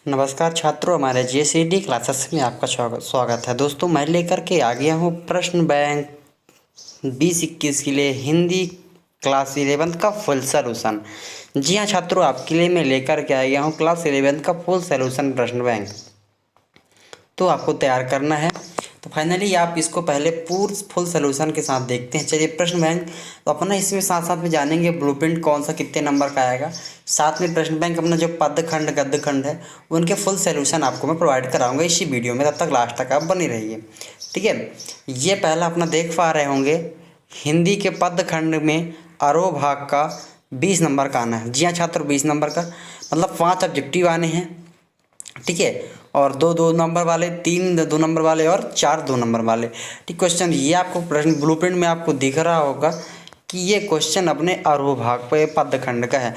नमस्कार छात्रों, हमारे JCD क्लासेस में आपका स्वागत है। दोस्तों, मैं लेकर के आ गया हूँ प्रश्न बैंक 2021 के लिए हिंदी क्लास 11 का फुल सॉल्यूशन। जी हाँ छात्रों, आपके लिए मैं लेकर के आ गया हूँ क्लास 11 का फुल सॉल्यूशन प्रश्न बैंक। तो आपको तैयार करना है। तो फाइनली आप इसको पहले पूर्ण फुल सोल्यूशन के साथ देखते हैं। चलिए प्रश्न बैंक तो अपना इसमें साथ साथ में जानेंगे ब्लूप्रिंट कौन सा कितने नंबर का आएगा। साथ में प्रश्न बैंक अपना जो पदखंड गद्यखंड है उनके फुल सोल्यूशन आपको मैं प्रोवाइड कराऊंगा इसी वीडियो में। तब तक लास्ट तक आप बने रहिए, ठीक है। ये पहला अपना देख पा रहे होंगे, हिंदी के पदखंड में आरोह भाग का 20 नंबर का आना है। जी हाँ छात्र, 20 नंबर का मतलब 5 ऑब्जेक्टिव आने हैं, ठीक है। और दो 2 नंबर वाले, 3 2 नंबर वाले और 4 2 नंबर वाले, ठीक। क्वेश्चन ये आपको प्रश्न ब्लूप्रिंट में आपको दिख रहा होगा कि ये क्वेश्चन अपने आरोह भाग पे पदखंड का है।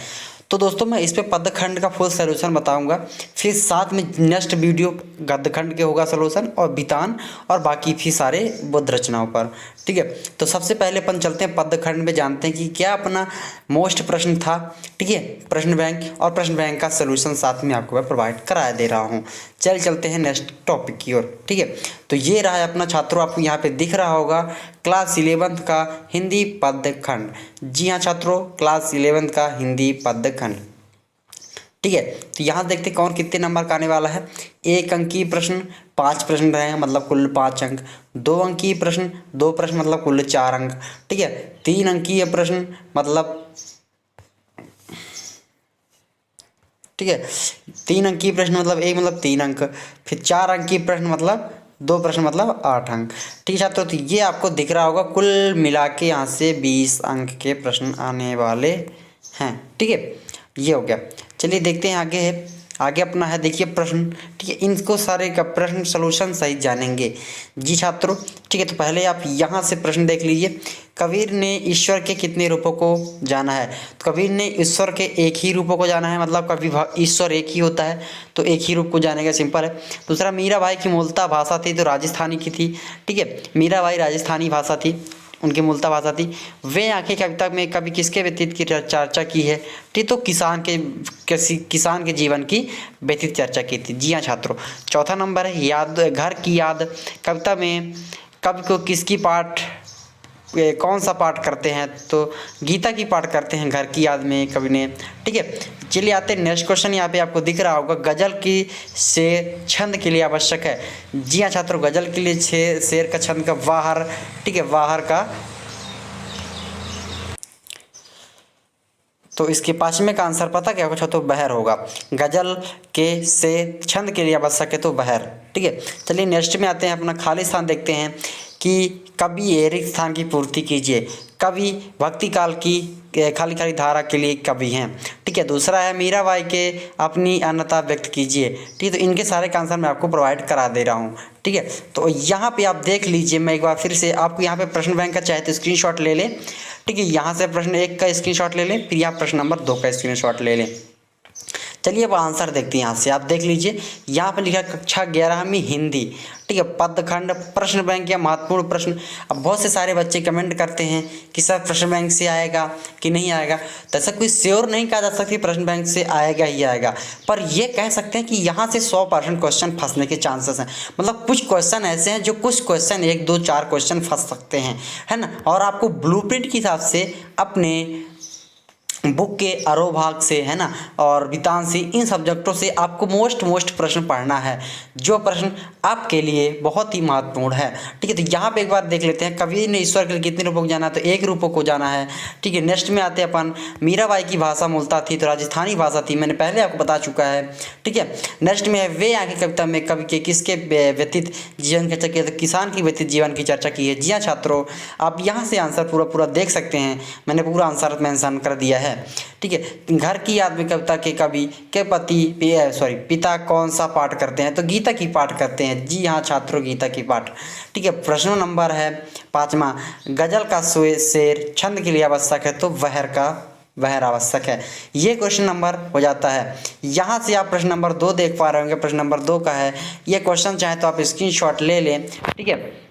तो दोस्तों मैं इस पे पदखंड का फुल सोल्यूशन बताऊंगा, फिर साथ में नेक्स्ट वीडियो गद्यखंड के होगा सोल्यूशन और वितान और बाकी फिर सारे बुद्ध रचनाओं पर, ठीक है। तो सबसे पहले अपन चलते हैं पदखंड में, जानते हैं कि क्या अपना मोस्ट प्रश्न था, ठीक है। प्रश्न बैंक और प्रश्न बैंक का सोल्यूशन साथ में आपको मैं प्रोवाइड करा दे रहा हूँ। चलते हैं नेक्स्ट टॉपिक की ओर, ठीक है। तो ये रहा है अपना छात्रों, आपको यहाँ पे दिख रहा होगा क्लास 11 का हिंदी पदखंड। जी हाँ छात्रों, क्लास 11 का हिंदी पदखंड, ठीक है। तो यहाँ देखते हैं कौन कितने नंबर का आने वाला है। 1 अंकीय प्रश्न 5 प्रश्न रहेंगे, मतलब कुल 5 अंक। 2 अंकीय प्रश्न 2 प्रश्न, मतलब कुल 4 अंक, ठीक है। 3 अंकीय प्रश्न मतलब, ठीक है, 3 अंकीय प्रश्न मतलब 1 मतलब 3 अंक, फिर 4 अंकीय प्रश्न मतलब 2 प्रश्न मतलब 8 अंक, ठीक है छात्रों। तो ये आपको दिख रहा होगा कुल मिला के यहाँ से 20 अंक के प्रश्न आने वाले हैं, ठीक है। ये हो गया। चलिए देखते हैं आगे है। आगे अपना है, देखिए प्रश्न, ठीक है। इनको सारे का प्रश्न सलूशन सहित जानेंगे जी छात्रों, ठीक है। तो पहले आप यहाँ से प्रश्न देख लीजिए। कबीर ने ईश्वर के कितने रूपों को जाना है? तो कबीर ने ईश्वर के एक ही रूपों को जाना है, मतलब कभी ईश्वर एक ही होता है तो एक ही रूप को जानेगा, सिंपल है। दूसरा, मीराबाई की मूलतः भाषा थी तो राजस्थानी की थी, ठीक है। मीराबाई राजस्थानी भाषा थी, उनकी मूलतः भाषा थी। वे आंखें कविता में कभी किसके व्यतीत की चर्चा की है? ठीक, तो किसान के जीवन की व्यतीत चर्चा की थी। जी हाँ छात्रों। चौथा नंबर है याद, घर की याद कविता में कवि को किसकी पाठ, कौन सा पाठ करते हैं? तो गीता की पाठ करते हैं घर की याद में कवि ने, ठीक है। चलिए आते हैं नेक्स्ट क्वेश्चन। यहाँ पे आपको दिख रहा होगा गजल की शेर छंद के लिए आवश्यक है। जी हाँ छात्रों, गजल के लिए शेर का छंद का वाहर, ठीक है, वाहर का। तो इसके पांचवें का आंसर पता क्या होगा? तो बहर होगा। गजल के से छंद के लिए आवश्यक है तो बहर, ठीक है। चलिए नेक्स्ट में आते हैं, अपना खाली स्थान देखते हैं कि कवि ये रिक्त स्थान की पूर्ति कीजिए। कवि भक्ति काल की खाली खाली धारा के लिए कवि हैं, ठीक है। दूसरा है मीराबाई के अपनी अन्यता व्यक्त कीजिए, ठीक है। तो इनके सारे का आंसर मैं आपको प्रोवाइड करा दे रहा हूँ, ठीक है। तो यहाँ पे आप देख लीजिए, मैं एक बार फिर से आपको यहाँ पे प्रश्न बैंक का चाहे तो स्क्रीनशॉट ले लें, ठीक है। यहाँ से प्रश्न 1 का स्क्रीनशॉट ले लें, फिर यहाँ प्रश्न नंबर 2 का स्क्रीनशॉट ले लें। चलिए अब आंसर देखते हैं। यहाँ से आप देख लीजिए, यहाँ पर लिखा कक्षा 11वीं हिंदी, ठीक है, पदखंड प्रश्न बैंक या महत्वपूर्ण प्रश्न। अब बहुत से सारे बच्चे कमेंट करते हैं कि सर प्रश्न बैंक से आएगा कि नहीं आएगा। तो ऐसा कोई श्योर नहीं कहा जा सकती प्रश्न बैंक से आएगा ही आएगा, पर ये कह सकते हैं कि यहाँ से 100% क्वेश्चन फंसने के चांसेस हैं। मतलब कुछ क्वेश्चन ऐसे हैं जो कुछ क्वेश्चन 1 2 4 क्वेश्चन फंस सकते हैं, है ना। और आपको ब्लूप्रिंट के हिसाब से अपने बुक के आरोह भाग से, है ना, और वितान से, इन सब्जेक्टों से आपको मोस्ट प्रश्न पढ़ना है, जो प्रश्न आपके लिए बहुत ही महत्वपूर्ण है, ठीक है। तो यहाँ पे एक बार देख लेते हैं, कवि ने ईश्वर के लिए कितने रूपों को जाना है? तो 1 रूपों को जाना है, ठीक है। नेक्स्ट में आते हैं अपन, मीराबाई की भाषा मूलतः थी तो राजस्थानी भाषा थी, मैंने पहले आपको बता चुका है, ठीक है। नेक्स्ट में है वे आगे कविता में कवि के किसके व्यतीत जीवन की चर्चा की है? तो किसान की व्यतीत जीवन की चर्चा की है। जी हाँ छात्रों, आप यहाँ से आंसर पूरा देख सकते हैं, मैंने पूरा आंसर मेंशन कर दिया है, ठीक है। घर की याद में कविता के कवि के पिता कौन सा पाठ करते हैं? तो गीता की पाठ करते हैं। जी हाँ छात्रों, गीता की पाठ, ठीक है। प्रश्न नंबर है 5वां, गजल का शेर छंद के लिए आवश्यक है तो वहर आवश्यक है। ये क्वेश्चन नंबर हो जाता है। यहाँ से आप प्रश्न नंबर 2 देख पा रहे होंगे, प्रश्न नंबर 2 का है ये क्वेश्चन, चाहे तो आप स्क्रीनशॉट ले लें, ठीक है।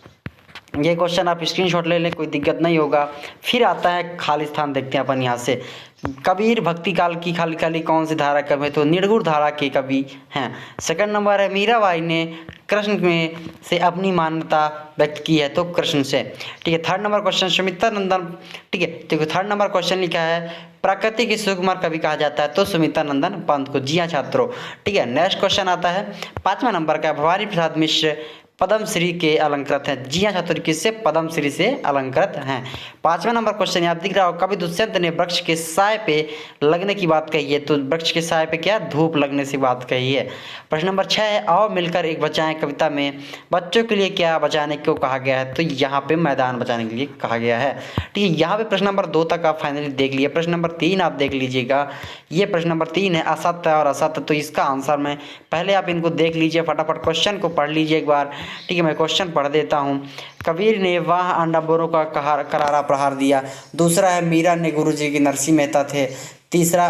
ये क्वेश्चन आप स्क्रीनशॉट ले लें, कोई दिक्कत नहीं होगा। फिर आता है खाली स्थान, देखते हैं अपन यहाँ से कबीर भक्ति काल की खाली खाली कौन सी धारा कवि है, तो निर्गुण धारा के कवि हैं। सेकंड नंबर है मीराबाई ने कृष्ण में से अपनी मान्यता व्यक्त की है, तो कृष्ण से। ठीक है, थर्ड नंबर क्वेश्चन सुमित्रा नंदन। ठीक है, देखो थर्ड नंबर क्वेश्चन लिखा है प्रकृति के सुकुमार कवि कहा जाता है, तो सुमित्रा नंदन पंत को। जी हाँ छात्रों। ठीक है, नेक्स्ट क्वेश्चन आता है 5वां नंबर का, भवानी प्रसाद मिश्र पद्मश्री के अलंकृत हैं। जी हाँ छात्रों, किससे? पद्मश्री से अलंकृत हैं। 5वां नंबर क्वेश्चन आप दिख रहा हो, कवि दुष्यंत ने वृक्ष के साय पे लगने की बात कही है, तो वृक्ष के साय पे क्या? धूप लगने से बात कही है। प्रश्न नंबर 6 है, आओ मिलकर एक बचाएं कविता में बच्चों के लिए क्या बचाने को कहा गया है, तो यहाँ पे मैदान बचाने के लिए कहा गया है। ठीक है, यहाँ पे प्रश्न नंबर 2 तक आप फाइनली देख लिए। प्रश्न नंबर 3 आप देख लीजिएगा, ये प्रश्न नंबर 3 है असत्य और असत्य, तो इसका आंसर मैं पहले आप इनको देख लीजिए, फटाफट क्वेश्चन को पढ़ लीजिए एक बार। ठीक है, मैं क्वेश्चन पढ़ देता हूँ। कबीर ने वाह आडंबरों का करारा प्रहार दिया। दूसरा है मीरा ने गुरु जी की नरसिंह मेहता थे। तीसरा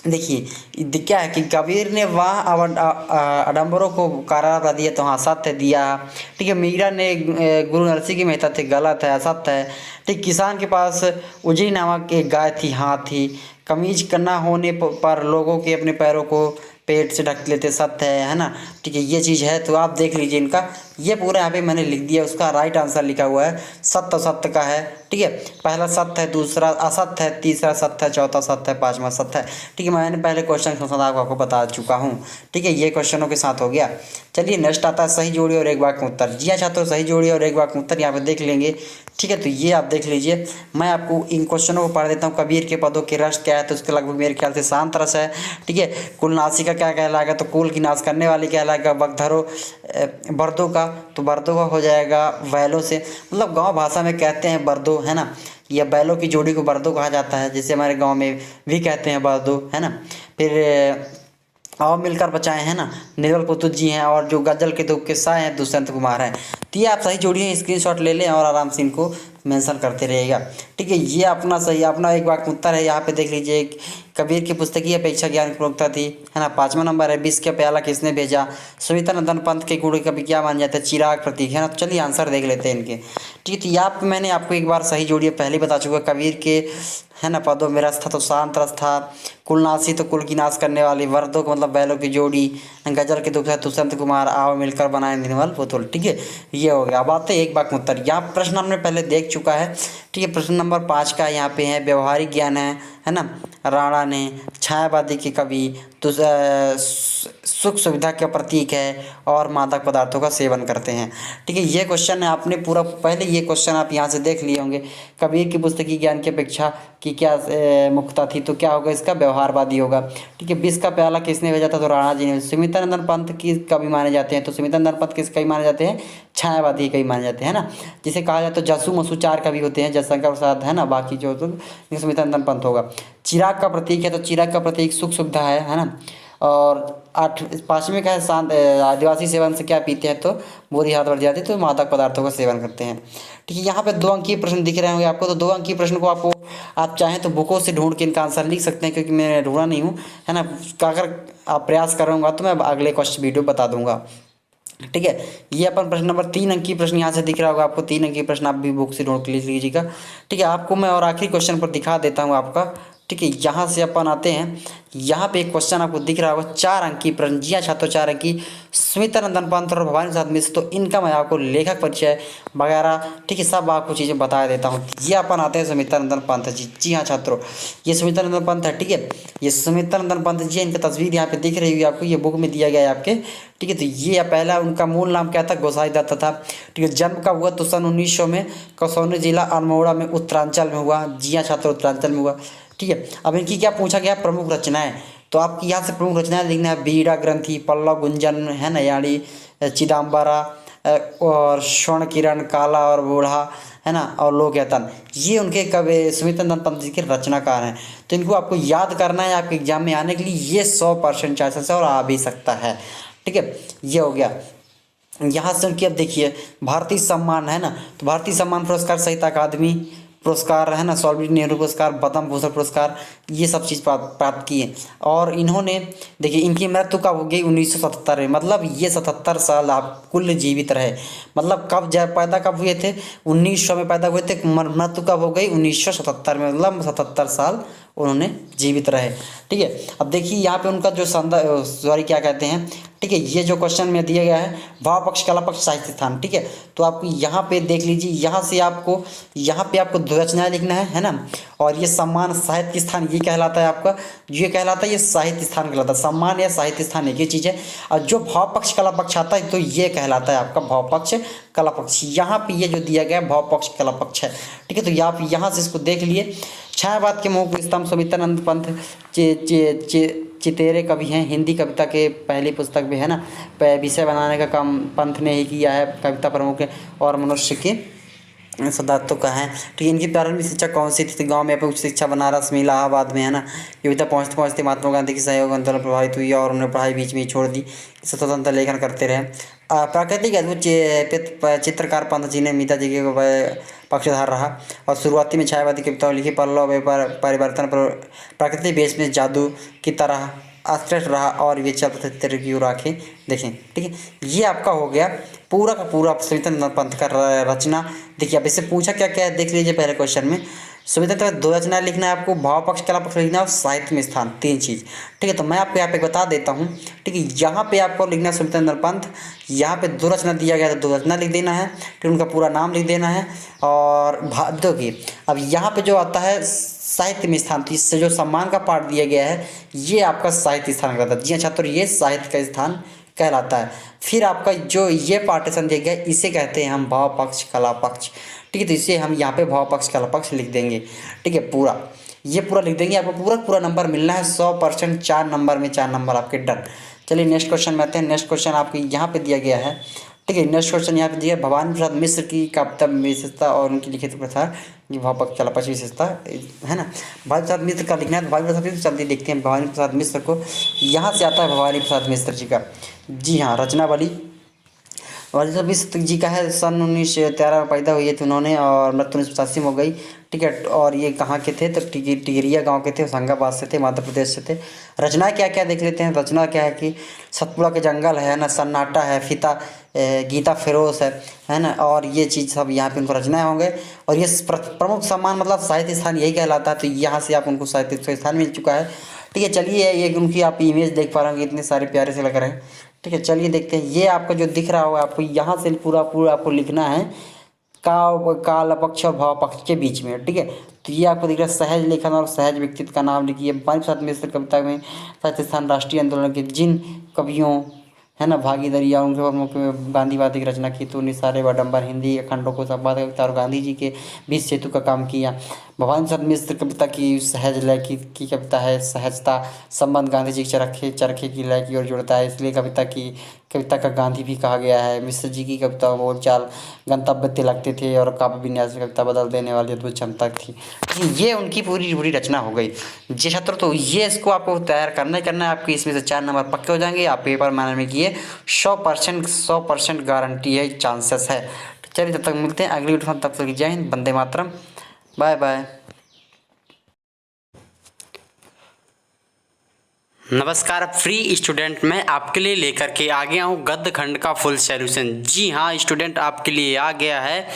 देखिए क्या है कि कबीर ने वाह आडंबरों को करारा प्रहार दिया, तो हाँ सत्य दिया। ठीक है, मीरा ने गुरु नरसिंह की मेहता थे, गलत है, असत्य है। ठीक, किसान के पास उजरी नामक एक गाय थी, हाँ थी। कमीज करना होने पर लोगों के अपने पैरों को पेट से ढक लेते, सत्य है ना। ठीक है, ये चीज़ है, तो आप देख लीजिए इनका, ये पूरा यहाँ पे मैंने लिख दिया, उसका राइट आंसर लिखा हुआ है सत्य सत्य का है। ठीक है, पहला सत्य है, दूसरा असत्य है, तीसरा सत्य है, चौथा सत्य है, पांचवा सत्य है। ठीक है, मैंने पहले क्वेश्चन के साथ आपको बता चुका हूँ। ठीक है, ये क्वेश्चनों के साथ हो गया। चलिए नेक्स्ट आता है सही जोड़ी और एक वाक्य में उत्तर। जी हाँ छात्रों, सही जोड़ी और एक वाक्य में उत्तर यहाँ पे देख लेंगे। ठीक है, तो ये आप देख लीजिए, मैं आपको इन क्वेश्चनों को पढ़ देता हूँ। कबीर के पदों के रस क्या है, तो उसके लगभग मेरे ख्याल से शांत रस है। ठीक है, कुल नासी का क्या कहलाएगा, तो कुल की नाश करने वाली कहलाएगा। बगधरो बर्दों का, तो बर्दों का हो जाएगा बैलों से, मतलब गांव भाषा में कहते हैं बर्दो, है ना। या बैलों की जोड़ी को बर्दो कहा जाता है, जैसे हमारे गांव में भी कहते हैं बर्दो, है ना। फिर आओ मिलकर बचाएं, है ना, निर्मल पुतुल जी हैं, और जो गजल के दो किस्सा हैं दुष्यंत कुमार हैं। तो ये आप सही जोड़िए, स्क्रीनशॉट ले लें और आराम से इनको मेंशन करते रहिएगा। ठीक है, ये अपना सही अपना एक वाक्य उत्तर है, यहाँ पे देख लीजिए। कबीर की पुस्तक की अपेक्षा ज्ञान की प्रमुखता थी, है ना। 5वां नंबर है, विष का प्याला किसने भेजा, सुमित्रा नंदन पंत के गुरु कवि क्या मान जाते हैं, चिराग प्रतीक, है ना। तो चलिए आंसर देख लेते हैं इनके। ठीक है, तो यहाँ पे मैंने आपको एक बार सही जोड़िए पहले बता चुका। कबीर के, है ना, पदों में रस था, तो शांत रस था। कुलनासी, तो कुल की नाश करने वाली। वर्दों को मतलब बैलों की जोड़ी। गजल के दुख है दुष्यंत कुमार, आओ मिलकर बनाए निर्मल पुतुल। ठीक है, ये हो गया। अब आते हैं एक वाक्य में उत्तर। यहाँ प्रश्न हमने पहले देख चुका है। ठीक है, प्रश्न नंबर 5 का यहाँ पे है, व्यवहारिक ज्ञान है ना। राणा ने छायावादी के कवि, तो सुख सुविधा का प्रतीक है और मादक पदार्थों का सेवन करते हैं। ठीक है, ये क्वेश्चन है, आपने पूरा पहले ये क्वेश्चन आप यहाँ से देख लिए होंगे। कबीर की पुस्तक की ज्ञान की अपेक्षा की क्या मुख्यता थी, तो क्या होगा इसका, व्यवहारवादी होगा। ठीक है, विष का प्याला किसने भेजा था, तो राणा जी ने। सुमित्रा नंदन पंत की कवि माने जाते हैं, तो सुमित्रा नंदन पंत किस कवि माने जाते हैं, छायावादी कवि माने जाते हैं, है ना। जिसे कहा जाए तो जसु मसु 4 कवि होते हैं, जयशंकर प्रसाद, है ना, बाकी जो तो सुमित्रा नंदन पंत होगा। चिराग का प्रतीक है, तो चिराग का प्रतीक सुख सुविधा है ना। और 5वें का है शांत, आदिवासी सेवन से क्या पीते हैं, तो बुरी हाथ बढ़ जाती है, तो मादक पदार्थों का सेवन करते हैं। ठीक है, यहाँ पे 2 अंकीय प्रश्न दिख रहे होंगे आपको, तो 2 अंकीय प्रश्न को आपको आप चाहें तो बुकों से ढूंढ के इनका आंसर लिख सकते हैं, क्योंकि मैं ढूंढा नहीं हूँ, है ना। अगर आप प्रयास करूँगा तो मैं अगले क्वेश्चन वीडियो बता दूंगा। ठीक है, ये अपन प्रश्न नंबर 3 अंक की प्रश्न यहाँ से दिख रहा होगा आपको। 3 अंक की प्रश्न आप भी बुक से ढूंढ के लिख लीजिएगा। ठीक है, आपको मैं और आखिरी क्वेश्चन पर दिखा देता हूँ आपका। ठीक है, यहाँ से अपन आते हैं, यहाँ पे एक क्वेश्चन आपको दिख रहा होगा 4 अंक की प्रश्न। जी हाँ छात्रों, 4 अंक की। सुमित्रा नंदन पंत और भवानी प्रसाद मिश्र, तो इनका मैं आपको लेखक परिचय वगैरह, ठीक है, सब आपको चीज़ें बता देता हूँ। ये अपन आते हैं सुमित्रा नंदन पंत जी। जी हाँ छात्रों, ये सुमित्रा नंदन पंत है। ठीक है, ये सुमित्रा नंदन पंत जी, इनकी तस्वीर यहाँ पे दिख रही होगी आपको, ये बुक में दिया गया है आपके। ठीक है, तो ये पहला उनका मूल नाम क्या था, गोसाई दत्त था। ठीक है, जन्म कब हुआ, तो सन 1900 में कसौली जिला अल्मोड़ा में उत्तरांचल में हुआ। जी हाँ छात्रों, उत्तरांचल में हुआ। ठीक है, अब इनकी क्या पूछा गया, प्रमुख रचनाएं, तो आपकी यहाँ से प्रमुख रचनाएं लिखना है। बीड़ा ग्रंथि, पल्लव गुंजन, है ना, यानी चिदम्बरा, और स्वर्ण किरण, काला और बूढ़ा, है ना, और लोक यतन, ये उनके कवि सुमित्रा नंदन पंत जी के रचनाकार हैं। तो इनको आपको याद करना है आपके एग्जाम में आने के लिए, ये 100% चांसेस है और आ भी सकता है। ठीक है, ये हो गया। यहाँ से उनकी अब देखिए भारतीय सम्मान, है ना, तो भारतीय सम्मान पुरस्कार, साहित्य अकादमी पुरस्कार, है ना, सौरभीर नेहरू पुरस्कार, पद्म भूषण पुरस्कार, ये सब चीज़ प्राप्त किए। और इन्होंने देखिए इनकी मृत्यु कब हो गई, 1977 में, मतलब ये 77 साल आप कुल जीवित रहे। मतलब कब पैदा कब हुए थे, 1900 में पैदा हुए थे, मृत्यु कब हो गई, 1977 में, मतलब 77 साल उन्होंने जीवित रहे। ठीक है, अब देखिए यहाँ पे उनका जो सॉरी क्या कहते हैं, ठीक है, ये जो क्वेश्चन में दिया गया है भाव पक्ष कला पक्ष साहित्य स्थान। ठीक है, तो आपको यहाँ पे देख लीजिए, यहाँ से आपको यहाँ पे आपको दो रचनाएं लिखना है ना, और ये सम्मान साहित्य स्थान ये कहलाता है आपका, ये कहलाता है, ये साहित्य स्थान कहलाता है। सम्मान या साहित्य स्थान एक ही चीज़ है। और जो भाव पक्ष कला पक्ष आता है तो ये कहलाता है आपका भाव पक्ष कला पक्ष। यहाँ पे ये जो दिया गया है भाव पक्ष कला पक्ष है। ठीक है, तो आप यहाँ से इसको देख लिए। छायावाद के मोह स्तंभ सुमित्रानंद पंत चितेरे कवि हैं, हिंदी कविता के पहली पुस्तक भी है ना, विषय बनाने का काम पंत ने ही किया है, कविता प्रमुख और मनुष्य के सिद्धांतों का है। ठीक है, इनकी प्रारंभिक शिक्षा कौन सी थी? गांव में उच्च शिक्षा बनारस में, इलाहाबाद में है ना। कविता पहुँचते पहुँचते महात्मा गांधी की सहयोग आंदोलन प्रभावित हुई और उन्होंने पढ़ाई बीच में ही छोड़ दी, स्वतंत्र लेखन करते रहे। प्राकृतिक अद्भुत चित्रकार पंत जी ने मीता जी के पक्षधर रहा और शुरुआती में छायावादी कविताओं लिखी। पल्लव व्यापार परिवर्तन पर प्राकृतिक वेश में जादू की तरह आश्चर्य रहा और ये चलते की आँखें देखें। ठीक है, ये आपका हो गया पूरा का पूरा सुमित्रानंद पंत का रचना। देखिए अब इससे पूछा क्या क्या है देख लीजिए पहले क्वेश्चन में। सुमित्रानंद दो रचना लिखना है आपको, भाव पक्ष कला पक्ष लिखना है और साहित्य में स्थान, तीन चीज़। ठीक है, तो मैं आपको यहाँ पे बता देता हूँ। ठीक है, यहाँ पे आपको लिखना है सुमित्रानंद पंत, यहाँ पे दो रचना दिया गया तो दो रचना लिख देना है, फिर उनका पूरा नाम लिख देना है। और देखिए अब यहाँ पे जो आता है साहित्य में स्थान, तो इससे जो सम्मान का पाठ दिया गया है ये आपका साहित्य स्थान कहलाता है। जी हाँ छात्रों, ये साहित्य का स्थान कहलाता है। फिर आपका जो ये पार्टीशन दिया गया है इसे कहते हैं हम भाव पक्ष कला पक्ष। ठीक है, तो इसे हम यहाँ पे भाव पक्ष कला पक्ष लिख देंगे। ठीक है, पूरा ये पूरा लिख देंगे, आपको पूरा पूरा नंबर मिलना है 100%, 4 नंबर में 4 नंबर आपके डन। चलिए नेक्स्ट क्वेश्चन में आते हैं। नेक्स्ट क्वेश्चन आपके यहाँ पे दिया गया है। ठीक है, नेक्स्ट क्वेश्चन यहाँ पे दिया भवानी प्रसाद मिश्र की कविता विशेषता और उनकी लिखित प्रथा ये भाव पक्ष कला पक्ष विशेषता है ना। भवानी प्रसाद मिश्र का लिखना है, भवानी प्रसाद मिश्र जल्दी देखते हैं। भवानी प्रसाद मिश्र को यहाँ से आता है भवानी प्रसाद मिश्र जी का, जी हाँ, रचनावली भवानी प्रसाद मिश्र जी का है। सन 1913 में पैदा हुए थे उन्होंने और मृत्यु 1985 में हो गई। ठीक है, और ये कहाँ के थे? तो टिगरिया गांव के थे, होशंगाबाद से थे, मध्य प्रदेश से थे। रचना क्या क्या देख लेते हैं। रचना क्या है कि सतपुड़ा के जंगल है ना, सन्नाटा है, गीता फिरोज है ना, और ये चीज़ सब यहाँ पे उनको रचनाएं होंगे। और ये प्रमुख सम्मान मतलब साहित्य स्थान यही कहलाता है, तो यहाँ से आप उनको साहित्य स्थान मिल चुका है। ठीक है, चलिए ये उनकी आप इमेज देख पा रहे होंगे, इतने सारे प्यारे से लग रहे हैं। ठीक है, चलिए देखते हैं। ये आपका जो दिख रहा होगा आपको यहाँ से पूरा पूरा आपको लिखना है काल पक्ष और भाव पक्ष के बीच में। ठीक है, तो ये आपको दिख रहा है सहज लेखन और सहज व्यक्तित्व का नाम लिखिए। भवानी प्रसाद मिश्र कविता में साहित्य स्थान राष्ट्रीय आंदोलन के जिन कवियों है ना भागीदारी या उनके मौके में गांधीवादी की रचना की, तो निसारे वडंबर हिंदी अखंडों को संवाद कविता और गांधी जी के बीच सेतु का काम किया। भवानी प्रसाद मिश्र कविता की सहज लय की कविता है, सहजता संबंध गांधी जी के चरखे की लय की ओर जुड़ता है, इसलिए कविता का गांधी भी कहा गया है। मिश्र जी की कविता बोलचाल गंतव्य लगते थे और काव्य विन्यास में कविता बदल देने वाली अद्भुत क्षमता थी। ये उनकी पूरी रचना हो गई। जी छात्र, तो ये इसको आपको तैयार करना है आपकी, इसमें से 4 नंबर पक्के हो जाएंगे। आप पेपर मैनर में किए 100% गारंटी है, चांसेस है। चलिए तब तक मिलते हैं अगली वीडियो में, तब तक जय हिंद, वंदे मातरम, बाय बाय। नमस्कार फ्री स्टूडेंट, मैं आपके लिए लेकर के आ गया हूँ गद्य खंड का फुल सॉल्यूशन। जी हाँ स्टूडेंट, आपके लिए आ गया है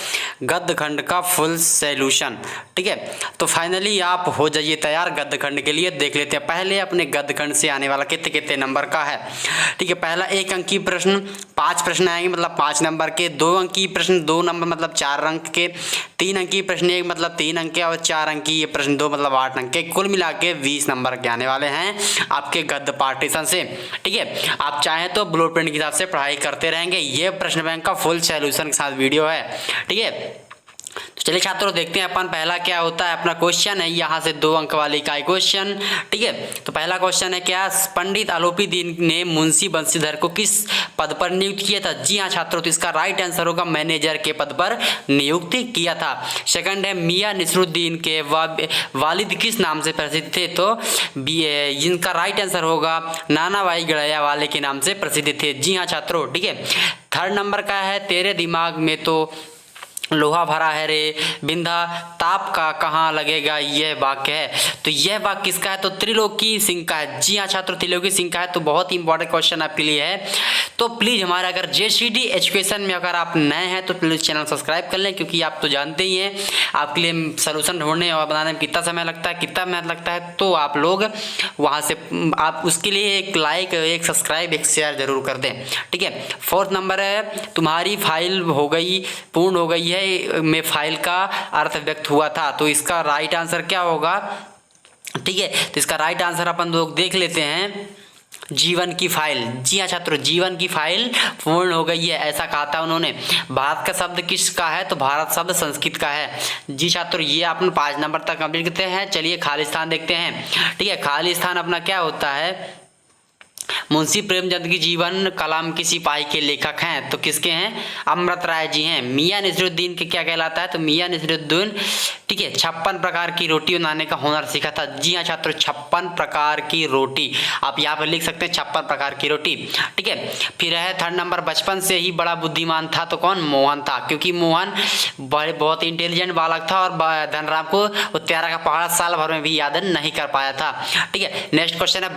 गद्य खंड का फुल सॉल्यूशन। ठीक है, तो फाइनली आप हो जाइए तैयार गद्य खंड के लिए। देख लेते हैं पहले अपने गद्य खंड से आने वाला कितने नंबर का है। ठीक है, पहला 1 अंक की प्रश्न, 5 प्रश्न आएंगे मतलब 5 नंबर के। 2 अंक की प्रश्न 2 नंबर मतलब 4 अंक के। 3 अंक की प्रश्न 1 मतलब 3 अंक के, और 4 अंक की ये प्रश्न 2 मतलब 8 अंक के। कुल मिला के 20 नंबर के आने वाले हैं आपके गद्य पार्टीशन से। ठीक है, आप चाहें तो ब्लूप्रिंट के हिसाब से पढ़ाई करते रहेंगे। ये प्रश्न बैंक का फुल सॉल्यूशन के साथ वीडियो है। ठीक है, तो चलिए छात्रों देखते हैं अपन पहला क्या होता है। अपना क्वेश्चन है यहाँ से 2 अंक वाली का क्वेश्चन। ठीक है, तो पहला क्वेश्चन है क्या पंडित आलोपी दीन ने मुंशी बंशीधर को किस पद पर नियुक्त किया था। जी हाँ छात्रों, तो इसका राइट आंसर होगा मैनेजर के पद पर नियुक्त किया था। सेकंड है मियां नसरुद्दीन के वालिद किस नाम से प्रसिद्ध थे, तो इनका राइट आंसर होगा नाना भाई गड़ैया वाले के नाम से प्रसिद्ध थे। जी हाँ छात्रों। ठीक है, थर्ड नंबर का है तेरे दिमाग में तो लोहा भरा है रे बिंधा ताप का कहाँ लगेगा, यह वाक्य है। तो यह वाक्य किसका है? तो त्रिलोकी सिंह का है। जी हाँ छात्रों, त्रिलोकी सिंह का है। तो बहुत ही इंपॉर्टेंट क्वेश्चन आपके लिए है। तो प्लीज़ हमारा अगर JCD एजुकेशन में अगर आप नए हैं तो प्लीज़ चैनल सब्सक्राइब कर लें, क्योंकि आप तो जानते ही हैं आपके लिए सोल्यूशन ढूंढने और बनाने में कितना समय लगता है, कितना मेहनत लगता है। तो आप लोग वहाँ से आप उसके लिए एक लाइक, एक सब्सक्राइब, एक शेयर जरूर कर दें, ठीक है। 4th नंबर है, तुम्हारी फाइल हो गई, पूर्ण हो गई है में फाइल का अर्थ व्यक्त हुआ था। तो इसका राइट आंसर क्या होगा, ठीक है। तो इसका राइट आंसर अपन लोग देख लेते हैं, जीवन की फाइल। जी हाँ छात्रों, जीवन की फाइल पूर्ण हो गई है, ऐसा कहा था उन्होंने। भारत का शब्द किसका है? तो भारत शब्द संस्कृत का है। जी छात्रों, ये अपन 5 नंबर तक कंप्लीट करते हैं। चलिए खालिस्तान देखते हैं, ठीक है। खालिस्तान अपना क्या होता है? मुंशी प्रेमचंद की जीवन कलाम की सिपाही के लेखक हैं। तो किसके हैं? अमृत राय जी हैं। मियां नसीरुद्दीन के क्या कहलाता है? तो मियां नसीरुद्दीन, ठीक है, 56 प्रकार की रोटी बनाने का हुनर सीखा था। जी हाँ छात्रों, 56 प्रकार की रोटी, आप यहाँ पर लिख सकते हैं 56 प्रकार की रोटी, ठीक है। फिर है 3rd नंबर, बचपन से ही बड़ा बुद्धिमान था। तो कौन? मोहन था, क्योंकि मोहन बहुत इंटेलिजेंट बालक था और धनराम को वो 13 का पहाड़ा साल भर में भी याद नहीं कर पाया था, ठीक है। नेक्स्ट क्वेश्चन है,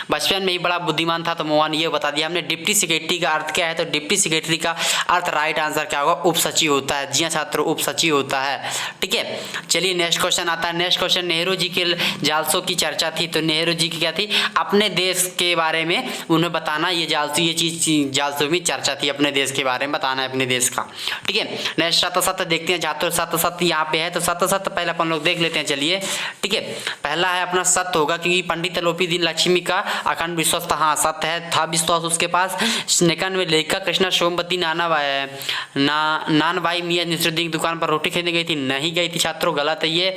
बचपन में ही बड़ा बुद्धिमान था। तो मोहन, ये बता दिया हमने। डिप्टी सेक्रेटरी का अर्थ क्या है? तो डिप्टी सेक्रेटरी का अर्थ राइट आंसर क्या होगा? उप सचिव होता है। जी हाँ छात्रों, उप सचिव होता है, ठीक है। चलिए नेक्स्ट क्वेश्चन आता है। नेक्स्ट क्वेश्चन, नेहरू जी के जालसों की चर्चा थी। तो नेहरू जी की क्या थी? अपने देश के बारे में उन्हें बताना। ये चीज जालसों में चर्चा थी, अपने देश के बारे में बताना है, अपने देश का, ठीक है। नेक्स्ट सत देखते हैं छात्रों। सत यहाँ पे है। तो सत पहले अपन लोग देख लेते हैं, चलिए, ठीक है। पहला है अपना सत्य होगा, क्योंकि पंडित लोपी दीन लक्ष्मी का अखंड विश्वास था। हाँ, सत्य है, था विश्वास उसके पास। सेकंड में लेखिका कृष्णा सोमवती नानबाई मियां नसीरुद्दीन की दुकान पर रोटी खरीदने गई थी, नहीं गई थी छात्रों, गलत है ये।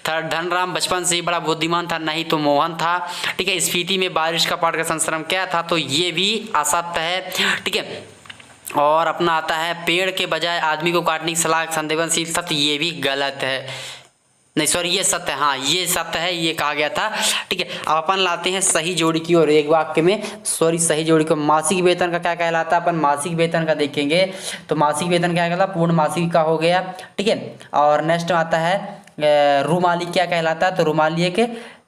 थर्ड, धनराम बचपन से ही बड़ा बुद्धिमान था, नहीं, तो मोहन था, ठीक है। स्फीति में बारिश का पाठ का संस्करण क्या था? तो ये भी असत्य है, ठीक है। और अपना आता है, पेड़ के बजाय आदमी को काटने की सलाह संवेदनशील था। तो ये भी गलत है, नहीं सॉरी, ये सत्य है। हाँ, ये सत्य है, ये कहा गया था, ठीक है। अब अपन लाते हैं सही जोड़ी की ओर। एक वाक्य में सही जोड़ी को, मासिक वेतन का क्या कहलाता है? अपन मासिक वेतन का देखेंगे। तो मासिक वेतन क्या कहलाता है? पूर्ण मासिक का हो गया, ठीक है। और नेक्स्ट आता है रुमाली क्या कहलाता है? तो रुमाली एक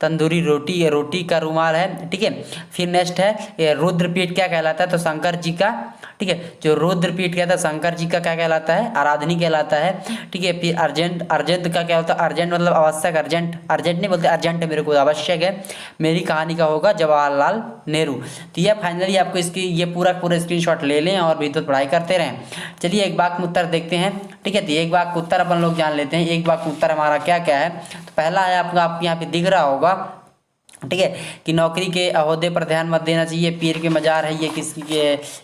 तंदूरी रोटी का रुमाल है, ठीक है। फिर नेक्स्ट है रुद्रपीठ क्या कहलाता है? तो शंकर जी का, ठीक है, जो रुद्रपीठ कहता है शंकर जी का क्या कहलाता है? आराधनी कहलाता है, ठीक है। फिर अर्जेंट का क्या होता है? अर्जेंट मतलब आवश्यक, अर्जेंट नहीं बोलते, अर्जेंट मेरे को आवश्यक है। मेरी कहानी का होगा जवाहरलाल नेहरू। तो यह फाइनली आपको इसकी ये पूरा स्क्रीनशॉट ले लें और भी तो पढ़ाई करते रहें। चलिए एक वाक्य उत्तर देखते हैं, ठीक है। तो एक वाक्य उत्तर अपन लोग जान लेते हैं। एक वाक्य उत्तर हमारा क्या क्या है? तो पहला है आपको यहाँ पे दिख रहा होगा, ठीक है, कि नौकरी के अहदे पर ध्यान मत देना चाहिए, पीर के मजार है,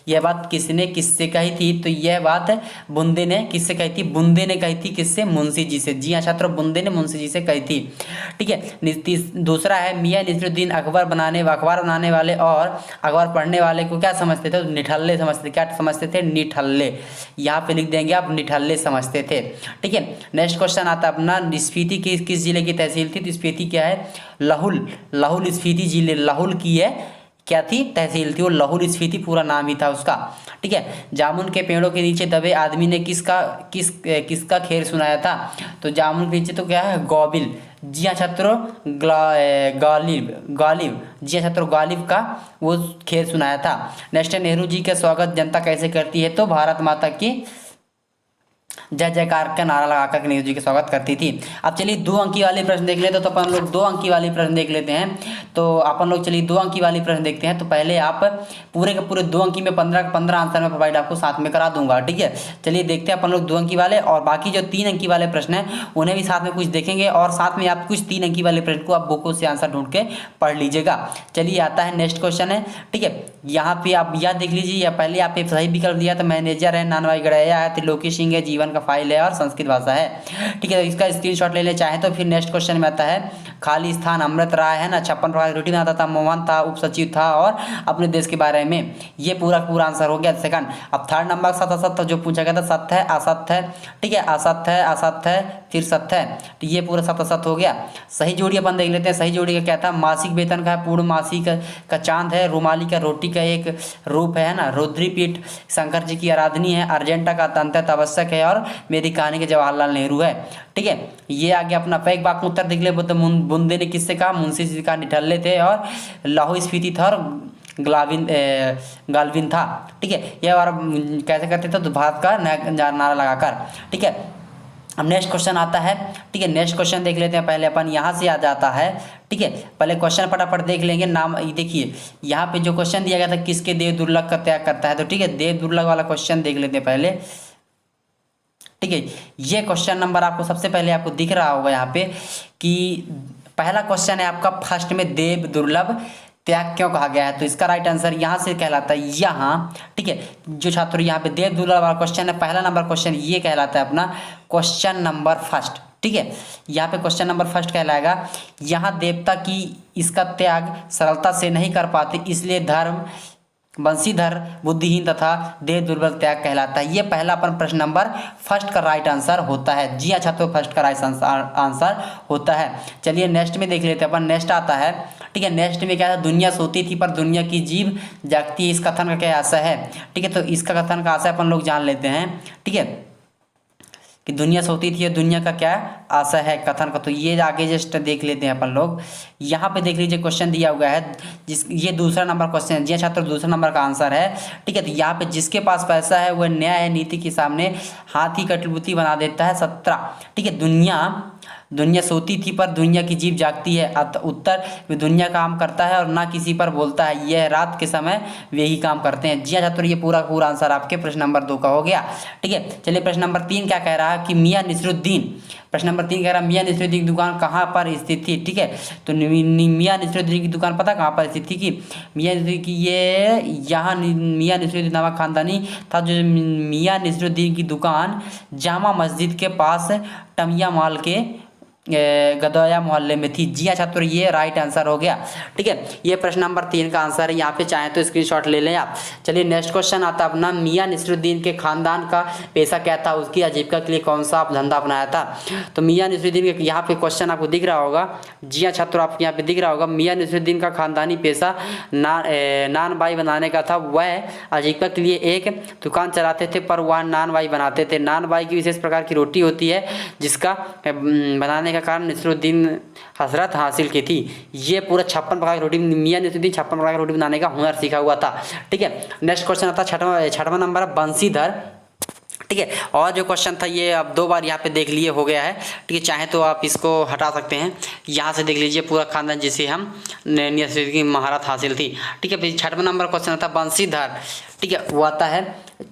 यह बात किसने किससे कही थी? तो यह बात बुंदे ने किससे कही थी? बुंदे ने कही थी, किससे? मुंशी जी से। जी हाँ छात्रों, बुंदे ने मुंशी जी से कही थी, ठीक है। दूसरा है, मियां नसीरुद्दीन अखबार बनाने वाले और अखबार पढ़ने वाले को क्या समझते थे? तो निठल्ले समझते। क्या समझते थे? निठल्ले। यहाँ पे लिख देंगे आप, निठल्ले समझते थे, ठीक है। नेक्स्ट क्वेश्चन आता है अपना, स्फीति किस जिले की तहसील थी? तो स्फीति क्या है? लाहौल स्फीति जिले, लाहौल की है क्या थी? तहसील थी। वो लाहौल स्फीति पूरा नाम ही था उसका, ठीक है। जामुन के पेड़ों के नीचे दबे आदमी ने किसका खेल सुनाया था? तो जामुन के नीचे तो क्या है? गौबिल। जी हाँ छात्रों, गालिब। जी हाँ छात्रों, गालिब का वो खेल सुनाया था। नेक्स्ट है, नेहरू जी का स्वागत जनता कैसे करती है? तो भारत माता की जय जयकार का नारा लगाकर नेहरू जी का स्वागत करती थी। अब चलिए 2 अंकी वाले प्रश्न देख लेते हैं। तो अपन लोग 2 अंकी वाले प्रश्न देख लेते हैं। तो अपन लोग चलिए 2 अंकी वाले प्रश्न देखते हैं। तो पहले आप पूरे के पूरे 2 अंकी में 15 आंसर में प्रोवाइड आपको साथ में करा दूंगा, ठीक है। चलिए देखते हैं अपन लोग 2 अंकी वाले, और बाकी जो 3 अंकी वाले प्रश्न हैं उन्हें भी साथ में कुछ देखेंगे, और साथ में आप कुछ 3 अंकी वाले प्रश्न को आप बुकों से आंसर ढूंढ के पढ़ लीजिएगा। चलिए आता है नेक्स्ट क्वेश्चन है, ठीक है। यहाँ पे आप यह देख लीजिए, या पहले आप सही विकल्प दिया तो मैनेजर है, नानभाई गड़ैया है, त्रिलोकी सिंह है, जीवन का फाइल है, और संस्कृत भाषा है, ठीक है। तो इसका स्क्रीनशॉट ले ले चाहे तो। फिर नेक्स्ट क्वेश्चन में आता है खाली स्थान, अमृत राय है ना, 56 प्रकार की रोटी बनाता था, मोहन था, उप सचिव था, और अपने देश के बारे में। ये पूरा आंसर हो गया सेकंड। अब 3rd नंबर सत्य जो पूछा गया था, सत्य है असत्य है, ठीक है, असत्य है, तिरसठ है, तो ये पूरा 77 हो गया। सही जोड़ी अपन देख लेते हैं। सही जोड़ी का क्या था, मासिक वेतन का है, पूर्णमासी का चांद है, रुमाली का रोटी का एक रूप है ना, रुद्रीपीठ शंकर जी की आराधनी है, अर्जेंटा का अत्यंत आवश्यक है, और मेरी कहानी के जवाहरलाल नेहरू है। ठीक है, ये आगे अपना पैक बाक में उत्तर देख ले। बुंदे ने किससे कहा, मुंशी जी का निठल्ले थे, और लाहौल स्फीति था, और गालविन था। ठीक है, ये और कैसे करते थे, तो भारत का नारा लगाकर। ठीक है, अब नेक्स्ट क्वेश्चन आता है। ठीक है, नेक्स्ट क्वेश्चन देख लेते हैं। पहले अपन यहाँ से आ जाता है। ठीक है, पहले क्वेश्चन फटाफट देख लेंगे। नाम देखिए, यहाँ पे जो क्वेश्चन दिया गया था, किसके देव दुर्लभ का त्याग करता है, तो ठीक है, देव दुर्लभ वाला क्वेश्चन देख लेते हैं पहले। ठीक है, ये क्वेश्चन नंबर आपको सबसे पहले आपको दिख रहा होगा यहाँ पे कि पहला क्वेश्चन है आपका फर्स्ट में, देव दुर्लभ त्याग क्यों कहा गया है, तो इसका राइट आंसर यहाँ से कहलाता है यहाँ। ठीक है, जो छात्र यहाँ पे देव दुर्लभ वाला क्वेश्चन है, पहला नंबर क्वेश्चन ये कहलाता है अपना क्वेश्चन नंबर फर्स्ट। ठीक है, यहाँ पे क्वेश्चन नंबर फर्स्ट कहलाएगा। यहाँ देवता की इसका त्याग सरलता से नहीं कर पाते, इसलिए धर्म बंशीधर बुद्धिहीन तथा देव दुर्बल त्याग कहलाता है। ये पहला अपन प्रश्न नंबर फर्स्ट का राइट आंसर होता है। जी अच्छा, तो फर्स्ट का राइट आंसर होता है। चलिए नेक्स्ट में देख लेते हैं अपन। नेक्स्ट आता है। ठीक है, नेक्स्ट में क्या है, दुनिया सोती थी पर दुनिया की जीव जागती है, इस कथन का क्या आशय है। ठीक है, तो इसका कथन का आशय अपन लोग जान लेते हैं। ठीक है, कि दुनिया सोती थी, दुनिया का क्या आशय है कथन का, तो ये आगे जस्ट देख लेते हैं अपन लोग। यहाँ पे देख लीजिए क्वेश्चन दिया हुआ है, ये दूसरा नंबर क्वेश्चन है। जी छात्र, दूसरा नंबर का आंसर है। ठीक है, तो यहाँ पे जिसके पास पैसा है वह न्याय नीति के सामने हाथी कठपुतली बना देता है। 17। ठीक है, दुनिया सोती थी पर दुनिया की जीभ जागती है। उत्तर में दुनिया काम करता है और ना किसी पर बोलता है, यह रात के समय वे ही काम करते हैं। जी हाँ छात्रों, ये पूरा आंसर आपके प्रश्न नंबर 2 का हो गया। ठीक है, चलिए प्रश्न नंबर 3 क्या कह रहा है कि मियां नसीरुद्दीन, प्रश्न नंबर 3 कह रहा है मियां नसीरुद्दीन की दुकान कहाँ पर स्थित थी। ठीक है, तो मियां नसीरुद्दीन की दुकान पता कहाँ पर स्थित थी कि मियां नसीरुद्दीन की ये यहाँ मियां नसीरुद्दीन नामक खानदानी था, जो मियां नसीरुद्दीन की दुकान जामा मस्जिद के पास टमिया माल के गदौया मोहल्ले में थी। जी हाँ छात्र, ये राइट आंसर हो गया। ठीक है, ये प्रश्न नंबर 3 का आंसर है। यहाँ पे चाहें तो स्क्रीनशॉट ले लें आप। चलिए नेक्स्ट क्वेश्चन आता है अपना, मियां नसीरुद्दीन के खानदान का पेशा क्या था, उसकी आजीविका के लिए कौन सा धंधा अपनाया था। तो मियां नसीरुद्दीन के यहाँ पे क्वेश्चन आपको दिख रहा होगा। जी हाँ छात्र, आपको यहाँ पे दिख रहा होगा, मियां नसीरुद्दीन का खानदानी पेशा नान बाई बनाने का था। वह आजीविका के लिए एक दुकान चलाते थे, पर वह नान बाई बनाते थे। नान बाई की विशेष प्रकार की रोटी होती है, जिसका बनाने का कारण नसीरुद्दीन हसरत हासिल की थी। ये पूरा 56 प्रकार की रोटी, मियां नसीरुद्दीन 56 प्रकार की रोटी बनाने का हुनर सीखा हुआ था। ठीक है, नेक्स्ट क्वेश्चन आता है छठवां नंबर है बंशीधर। ठीक है, और जो क्वेश्चन था ये अब 2 बार यहाँ पे देख लिए हो गया है। ठीक है, चाहे तो आप इसको हटा सकते हैं। यहाँ से देख लीजिए पूरा खानदान जिसे हम नसीरुद्दीन की महारत हासिल थी। ठीक है, फिर 6वां नंबर क्वेश्चन आता है बंशीधर। ठीक है, वो आता है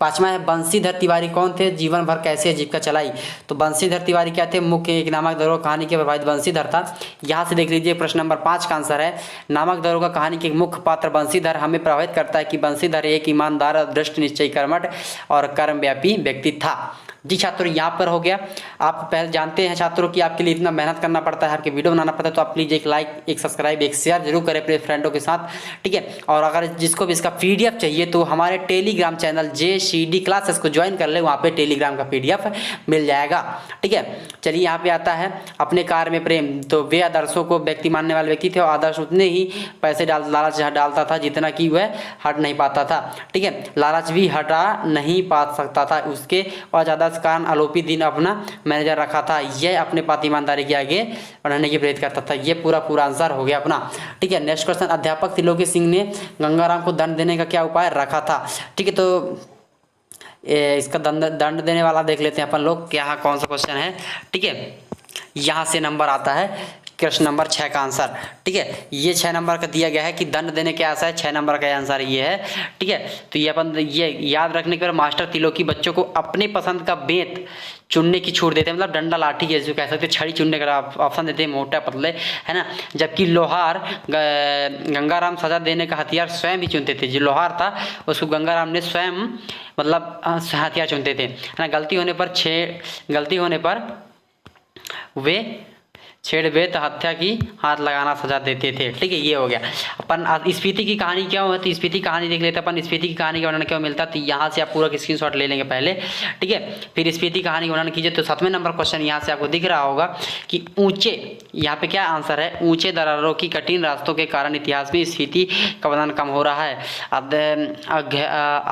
5वां है बंशीधर तिवारी कौन थे, जीवन भर कैसे आजीविका चलाई। तो बंशीधर तिवारी क्या थे, मुख्य एक नामक दरोगा कहानी के प्रभावित बंशीधर था। यहाँ से देख लीजिए प्रश्न नंबर 5 का आंसर है, नामक दरोगा कहानी के मुख्य पात्र बंशीधर हमें प्रभावित करता है कि बंशीधर एक ईमानदार, दृष्ट, निश्चयी, कर्मठ और कर्मव्यापी व्यक्ति था। जी छात्रों, यहाँ पर हो गया। आप पहले जानते हैं छात्रों कि आपके लिए इतना मेहनत करना पड़ता है, आपके वीडियो बनाना पड़ता है, तो आप प्लीज़ एक लाइक, एक सब्सक्राइब, एक शेयर जरूर करें अपने फ्रेंडों के साथ। ठीक है, और अगर जिसको भी इसका PDF चाहिए तो हमारे टेलीग्राम चैनल JCD क्लासेस को ज्वाइन कर ले, वहाँ पे टेलीग्राम का PDF मिल जाएगा। ठीक है, चलिए यहाँ पे आता है अपने कार्य में प्रेम। तो वे आदर्शों को व्यक्ति मानने वाले व्यक्ति थे, और आदर्श उतने ही पैसे लालच डालता था जितना कि वह हट नहीं पाता था। ठीक है, लालच भी हटा नहीं पा सकता था, उसके और ज़्यादा कारण आलोपी दिन अपना मैनेजर रखा था। यह अपने पास ईमानदारी के आगे बढ़ाने की प्रेरित करता था। ये पूरा आंसर हो गया अपना। ठीक है, नेक्स्ट क्वेश्चन, अध्यापक त्रिलोकी सिंह ने गंगाराम को दंड देने का क्या उपाय रखा था। ठीक है, तो इसका दंड देने वाला देख लेते हैं अपन लोग, क्या कौन सा क्वेश्चन है। ठीक है, यहाँ से नंबर आता है प्रश्न नंबर 6 का आंसर। ठीक है, ये 6 नंबर का दिया गया है कि दंड देने के आशा है, 6 नंबर का आंसर ये है। ठीक है, तो ये अपन ये याद रखने के बाद मास्टर त्रिलोकी बच्चों को अपने पसंद का बेंत चुनने की छूट देते हैं, मतलब डंडा लाठी के जो कह सकते हैं, छड़ी चुनने का ऑप्शन देते हैं, मोटा पतले, है ना। जबकि लोहार गंगाराम सजा देने का हथियार स्वयं ही चुनते थे। जो लोहार था उसको गंगाराम ने स्वयं मतलब हथियार चुनते थे, है ना। गलती होने पर वे छेड़बे तो हत्या की हाथ लगाना सजा देते थे। ठीक है, ये हो गया। अपन स्पीति की कहानी क्या हुआ, तो स्पीति कहानी देख लेते हैं अपन। स्पीति की कहानी का वर्णन क्या मिलता है, तो यहाँ से आप पूरा स्क्रीनशॉट ले लेंगे पहले। ठीक है, फिर स्पीति कहानी का वर्णन कीजिए। तो 7वें नंबर क्वेश्चन यहाँ से आपको दिख रहा होगा कि ऊंचे, यहाँ पे क्या आंसर है, ऊंचे दरारों की कठिन रास्तों के कारण इतिहास में स्पीति का वजन कम हो रहा है।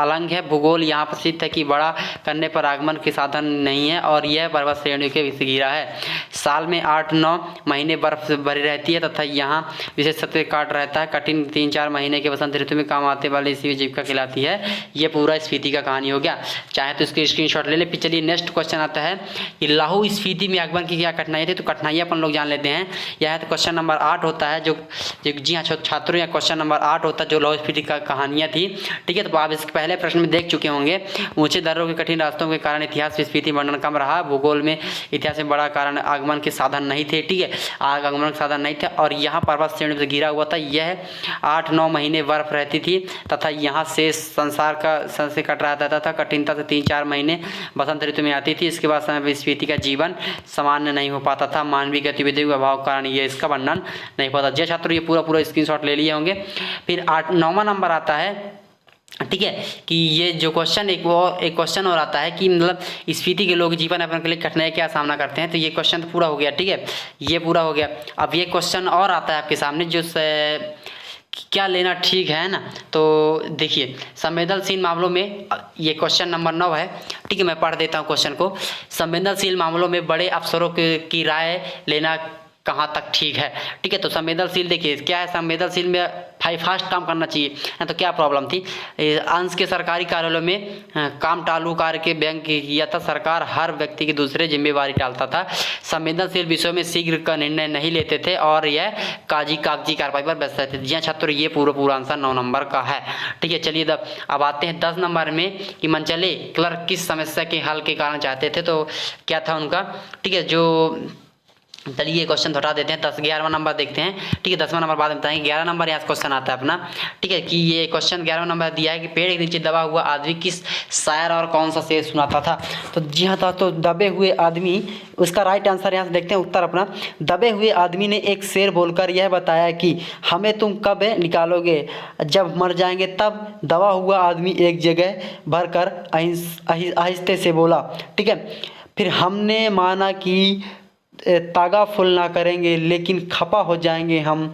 अलंग है, भूगोल यहाँ प्रसिद्ध है कि बड़ा करने पर आगमन के साधन नहीं है और यह पर्वत श्रेणियों के बीच घिरा है। साल में 8-9 महीने बर्फ से भरी रहती है तथा यहाँ विशेष सत्व काट रहता है। कठिन 3-4 महीने के बसंत ऋतु में काम आते वाली इसी जीविका कहलाती है। ये पूरा स्पीति का कहानी हो गया। चाहे तो इसकी स्क्रीनशॉट ले ले। चलिए नेक्स्ट क्वेश्चन आता है कि लाहौल स्पीति में आगमन की क्या कठिनाई थी, तो कठिनाइयाँ अपन लोग जान लेते हैं। यह तो क्वेश्चन नंबर 8 होता है, जो जी हाँ छात्रों, या क्वेश्चन नंबर 8 होता है जो लाहौल स्पीति का कहानियाँ थी। ठीक है, तो आप इसके पहले प्रश्न में देख चुके होंगे। ऊंचे दर्रों के कठिन रास्तों के कारण इतिहास में स्पीति वर्णन कम रहा। भूगोल में इतिहास में बड़ा कारण आगमन के साधन नहीं थे। ठीक है, आगमन के साधन नहीं थे और यहाँ पर्वत श्रेणी से घिरा हुआ था। यह 8-9 महीने बर्फ रहती थी तथा यहाँ से संसार का से कट रहता था। कठिनता से 3-4 महीने बसंत ऋतु में आती थी। इसके बाद समय स्पीति का जीवन सामान्य नहीं हो पाता था। मानवीय गतिविधियों के अभाव के कारण ये इसका वर्णन नहीं पाता। जय छात्रों, ये पूरा स्क्रीनशॉट ले लिए होंगे। फिर 9वां नंबर आता है, ठीक है, कि ये जो क्वेश्चन एक क्वेश्चन और आता है कि मतलब स्पीति के लोग जीवन यापन के लिए कठिनाई क्या सामना करते हैं। तो ये क्वेश्चन तो पूरा हो गया। ठीक है, ये पूरा हो गया। अब ये क्वेश्चन और आता है आपके सामने, जो क्या लेना ठीक है ना। तो देखिए, संवेदनशील मामलों में ये क्वेश्चन नंबर 9 है। ठीक है, मैं पढ़ देता हूँ क्वेश्चन को। संवेदनशील मामलों में बड़े अफसरों की राय लेना कहाँ तक ठीक है। ठीक है, तो संवेदनशील देखिए क्या है, संवेदनशील में फास्ट काम करना चाहिए। तो क्या प्रॉब्लम थी, अंश के सरकारी कार्यालयों में काम टालू कार्य के बैंक किया था। सरकार हर व्यक्ति की दूसरे जिम्मेवारी टालता था। संवेदनशील विषयों में शीघ्र का निर्णय नहीं लेते थे और यह कागजी कार्रवाई पर व्यस्त थे। जी हाँ छात्रों, ये पूरा आंसर 9 नंबर का है। ठीक है, चलिए अब आते हैं 10 नंबर में कि मनचले क्लर्क किस समस्या के हल के कारण चाहते थे। तो क्या था उनका, ठीक है, जो चलिए ये क्वेश्चन हटा देते हैं। 11वां नंबर देखते हैं। ठीक है, 10वां नंबर बाद में बताएंगे। 11 नंबर यहाँ क्वेश्चन आता है अपना। ठीक है, कि ये क्वेश्चन 11वां नंबर दिया है कि पेड़ के नीचे दबा हुआ आदमी किस शायर और कौन सा शेर सुनाता था। तो जी हाँ था, तो दबे हुए आदमी, उसका राइट आंसर यहाँ से देखते हैं उत्तर अपना। दबे हुए आदमी ने एक शेर बोलकर यह बताया कि हमें तुम कब निकालोगे, जब मर जाएंगे तब। दबा हुआ आदमी एक जगह भरकर आहिस्ते से बोला। ठीक है, फिर हमने माना कि तागा फुल ना करेंगे लेकिन खपा हो जाएंगे हम,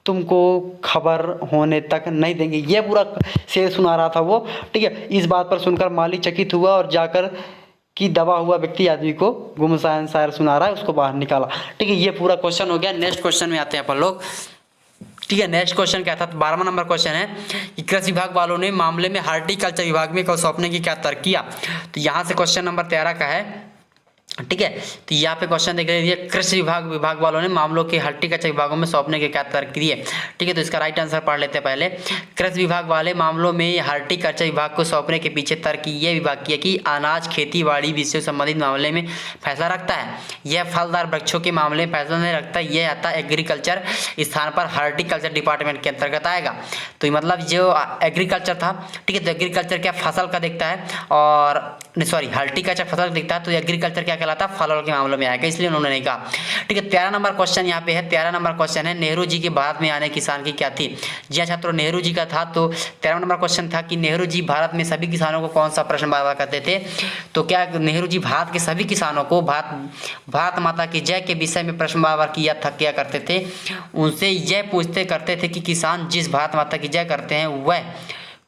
तुमको खबर होने तक नहीं देंगे। ये पूरा शेर सुना रहा था वो। ठीक है, इस बात पर सुनकर माली चकित हुआ और जाकर कि दबा हुआ व्यक्ति आदमी को गुमशान शायर सुना रहा है, उसको बाहर निकाला। ठीक है, ये पूरा क्वेश्चन हो गया। नेक्स्ट क्वेश्चन में आते हैं अपन लोग। ठीक है, नेक्स्ट क्वेश्चन क्या था, 12वां नंबर क्वेश्चन है कि कृषि विभाग वालों ने मामले में हार्टिकल्चर विभाग में सौंपने की क्या तर्क किया। तो यहाँ से क्वेश्चन नंबर 13 का है। ठीक है, तो यहाँ पे क्वेश्चन देख लीजिए, कृषि विभाग वालों ने मामलों के हार्टिकल्चर विभागों में सौंपने के क्या तर्क दिए। ठीक है, तो इसका राइट आंसर पढ़ लेते हैं पहले। कृषि विभाग वाले मामलों में हार्टिकल्चर विभाग को सौंपने के पीछे तर्क ये विभाग किया कि अनाज खेती-बाड़ी विषयों से संबंधित मामले में फैसला रखता है। यह फलदार वृक्षों के मामले में फैसला नहीं रखता। यह आता एग्रीकल्चर स्थान पर हार्टिकल्चर डिपार्टमेंट के अंतर्गत आएगा। तो मतलब जो एग्रीकल्चर था, ठीक है, तो एग्रीकल्चर क्या फसल का देखता है, और सॉरी हार्टिकल्चर फसल देखता है, तो एग्रीकल्चर क्या कहलाता है, फल के मामलों में आएगा, इसलिए उन्होंने नहीं कहा। ठीक है, 13 नंबर क्वेश्चन यहाँ पे है। 13 नंबर क्वेश्चन है, नेहरू जी के भारत में आने किसान की क्या थी। जी हाँ छात्रों, नेहरू जी का था। तो 13 नंबर क्वेश्चन था कि नेहरू जी भारत में सभी किसानों को कौन सा प्रश्न बार बार करते थे। तो क्या नेहरू जी भारत के सभी किसानों को भारत माता की जय के विषय में प्रश्न बार बार किया करते थे। उनसे यह पूछते करते थे कि किसान जिस भारत माता की जय करते हैं वह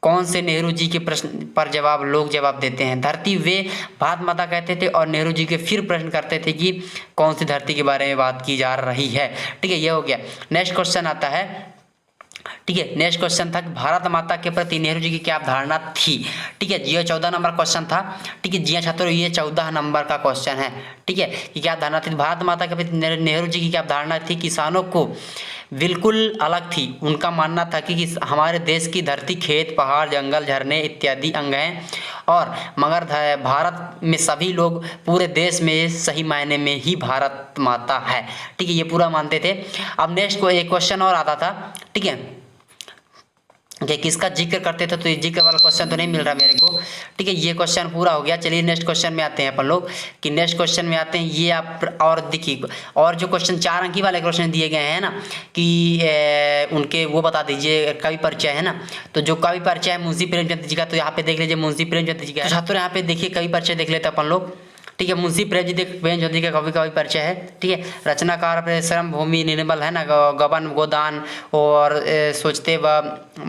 कौन से। नेहरू जी के प्रश्न पर लोग जवाब देते हैं धरती वे भारत माता कहते थे, और नेहरू जी के फिर प्रश्न करते थे कि कौन सी धरती के बारे में बात की जा रही है। ठीक है, ये हो गया। नेक्स्ट क्वेश्चन आता है। ठीक है, नेक्स्ट क्वेश्चन था कि भारत माता के प्रति नेहरू जी की क्या अवधारणा थी। ठीक है, ये 14 नंबर क्वेश्चन था। ठीक है, जी हाँ छात्रों, ये 14 नंबर का क्वेश्चन है। ठीक है, कि क्या धारणा थी भारत माता के प्रति नेहरू जी की क्या अवधारणा थी। किसानों को बिल्कुल अलग थी। उनका मानना था कि हमारे देश की धरती खेत पहाड़ जंगल झरने इत्यादि अंग हैं, और मगर भारत में सभी लोग पूरे देश में सही मायने में ही भारत माता है। ठीक है, ये पूरा मानते थे। अब नेक्स्ट को एक क्वेश्चन और आता था। ठीक है, कि किसका जिक्र करते थे। तो ये जिक्र वाला क्वेश्चन तो नहीं मिल रहा मेरे को। लोग। ठीक है, ये क्वेश्चन पूरा हो गया। चलिए नेक्स्ट क्वेश्चन में आते हैं अपन लोग, कि नेक्स्ट क्वेश्चन में आते हैं। ये आप और देखिए, और जो क्वेश्चन 4 अंकी वाले क्वेश्चन दिए गए हैं ना, कि उनके वो बता दीजिए कवि परिचय है ना। तो जो कवि परिचय है मुंशी प्रेमचंद जी का, तो यहाँ पे देख लीजिए मुंशी प्रेमचंद जी का। तो छात्रों यहाँ पे देखिए कवि परिचय देख लेते हैं अपन लोग। ठीक है, मुंशी प्रेमचंद जी का कवि परिचय है। ठीक है, रचनाकार अपने श्रम भूमि निर्मल है ना, गबन गोदान और सोचते व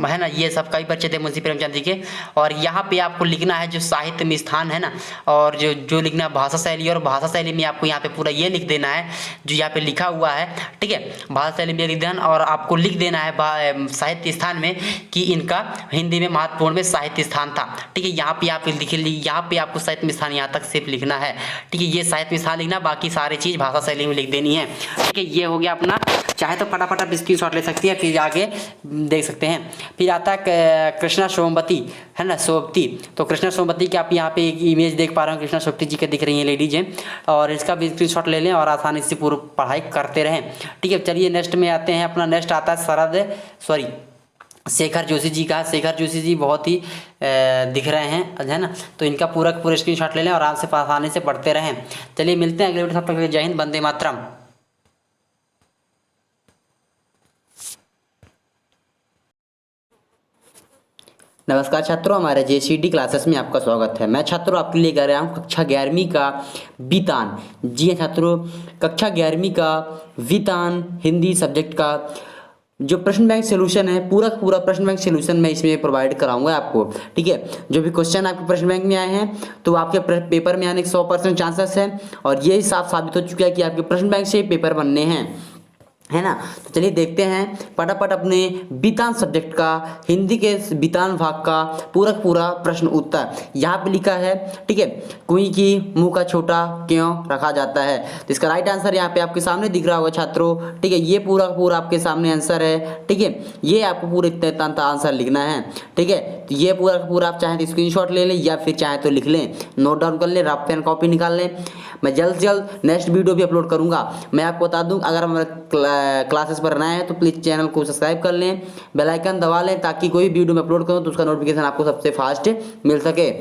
है ना, ये सब कवि परिचय थे मुंशी प्रेमचंद जी के। और यहाँ पे आपको लिखना है जो साहित्य में स्थान है ना, और जो लिखना भाषा शैली, और भाषा शैली में आपको यहाँ पे पूरा ये लिख देना है जो यहाँ पे लिखा हुआ है। ठीक है, भाषा शैली में लिख देना, और आपको लिख देना है साहित्य स्थान में कि इनका हिंदी में महत्वपूर्ण में साहित्य स्थान था। ठीक है, यहाँ पे आप लिख ली, यहाँ पे आपको साहित्य स्थान यहाँ तक सिर्फ लिखना है। ठीक है, ये साहित्य स्थान लिखना, बाकी सारी चीज भाषा शैली में लिख देनी है। ठीक है, ये हो गया अपना। चाहे तो फटाफट आप स्क्रीनशॉट ले सकती है, फिर आगे देख सकते हैं। फिर आता है कृष्णा सोमवती है ना, सोमवती। तो कृष्णा सोमवती की आप यहाँ पे एक इमेज देख पा रहे हो, कृष्णा सोमवती जी के दिख रही हैं लेडीज हैं, और इसका भी स्क्रीनशॉट ले लें और आसानी से पूरी पढ़ाई करते रहें। ठीक है, चलिए नेक्स्ट में आते हैं। अपना नेक्स्ट आता है शेखर जोशी जी का। शेखर जोशी जी बहुत ही दिख रहे हैं है ना, तो इनका पूरा स्क्रीनशॉट ले लें और आराम से आसानी से पढ़ते रहें। चलिए मिलते हैं अगले वीडियो, तब तक जय हिंद, वंदे मातरम। नमस्कार छात्रों, हमारे JCD क्लासेस में आपका स्वागत है। मैं छात्रों आपके लिए कर रहा हूँ कक्षा 11वीं का वितान। जी हाँ छात्रों, कक्षा 11वीं का वितान हिंदी सब्जेक्ट का जो प्रश्न बैंक सोल्यूशन है, पूरा प्रश्न बैंक सोल्यूशन मैं इसमें प्रोवाइड कराऊंगा आपको। ठीक है, जो भी क्वेश्चन आपके प्रश्न बैंक में आए हैं तो आपके पेपर में आने के 100% चांसेस है, और ये साफ साबित हो चुका है कि आपके प्रश्न बैंक से पेपर बनने हैं, है ना। तो चलिए देखते हैं फटाफट अपने वितान सब्जेक्ट का हिंदी के वितान भाग का पूरा प्रश्न उत्तर। यहाँ पे लिखा है, ठीक है, कुएं की मुंह का छोटा क्यों रखा जाता है। तो इसका राइट आंसर यहाँ पे आपके सामने दिख रहा होगा छात्रों। ठीक है, ये पूरा आपके सामने आंसर है। ठीक है, ये आपको पूरे इतना आंसर लिखना है। ठीक है, तो ये पूरा आप चाहें तो स्क्रीनशॉट ले लें या फिर चाहें तो लिख लें, नोट डाउन कर लें, रफ पेन कॉपी निकाल लें। मैं जल्द से जल्द नेक्स्ट वीडियो भी अपलोड करूँगा। मैं आपको बता दूँ, अगर हमारे क्लासेस पर नए हैं तो प्लीज़ चैनल को सब्सक्राइब कर लें, बेल आइकन दबा लें, ताकि कोई भी वीडियो में अपलोड करूँ तो उसका नोटिफिकेशन आपको सबसे फास्ट मिल सके।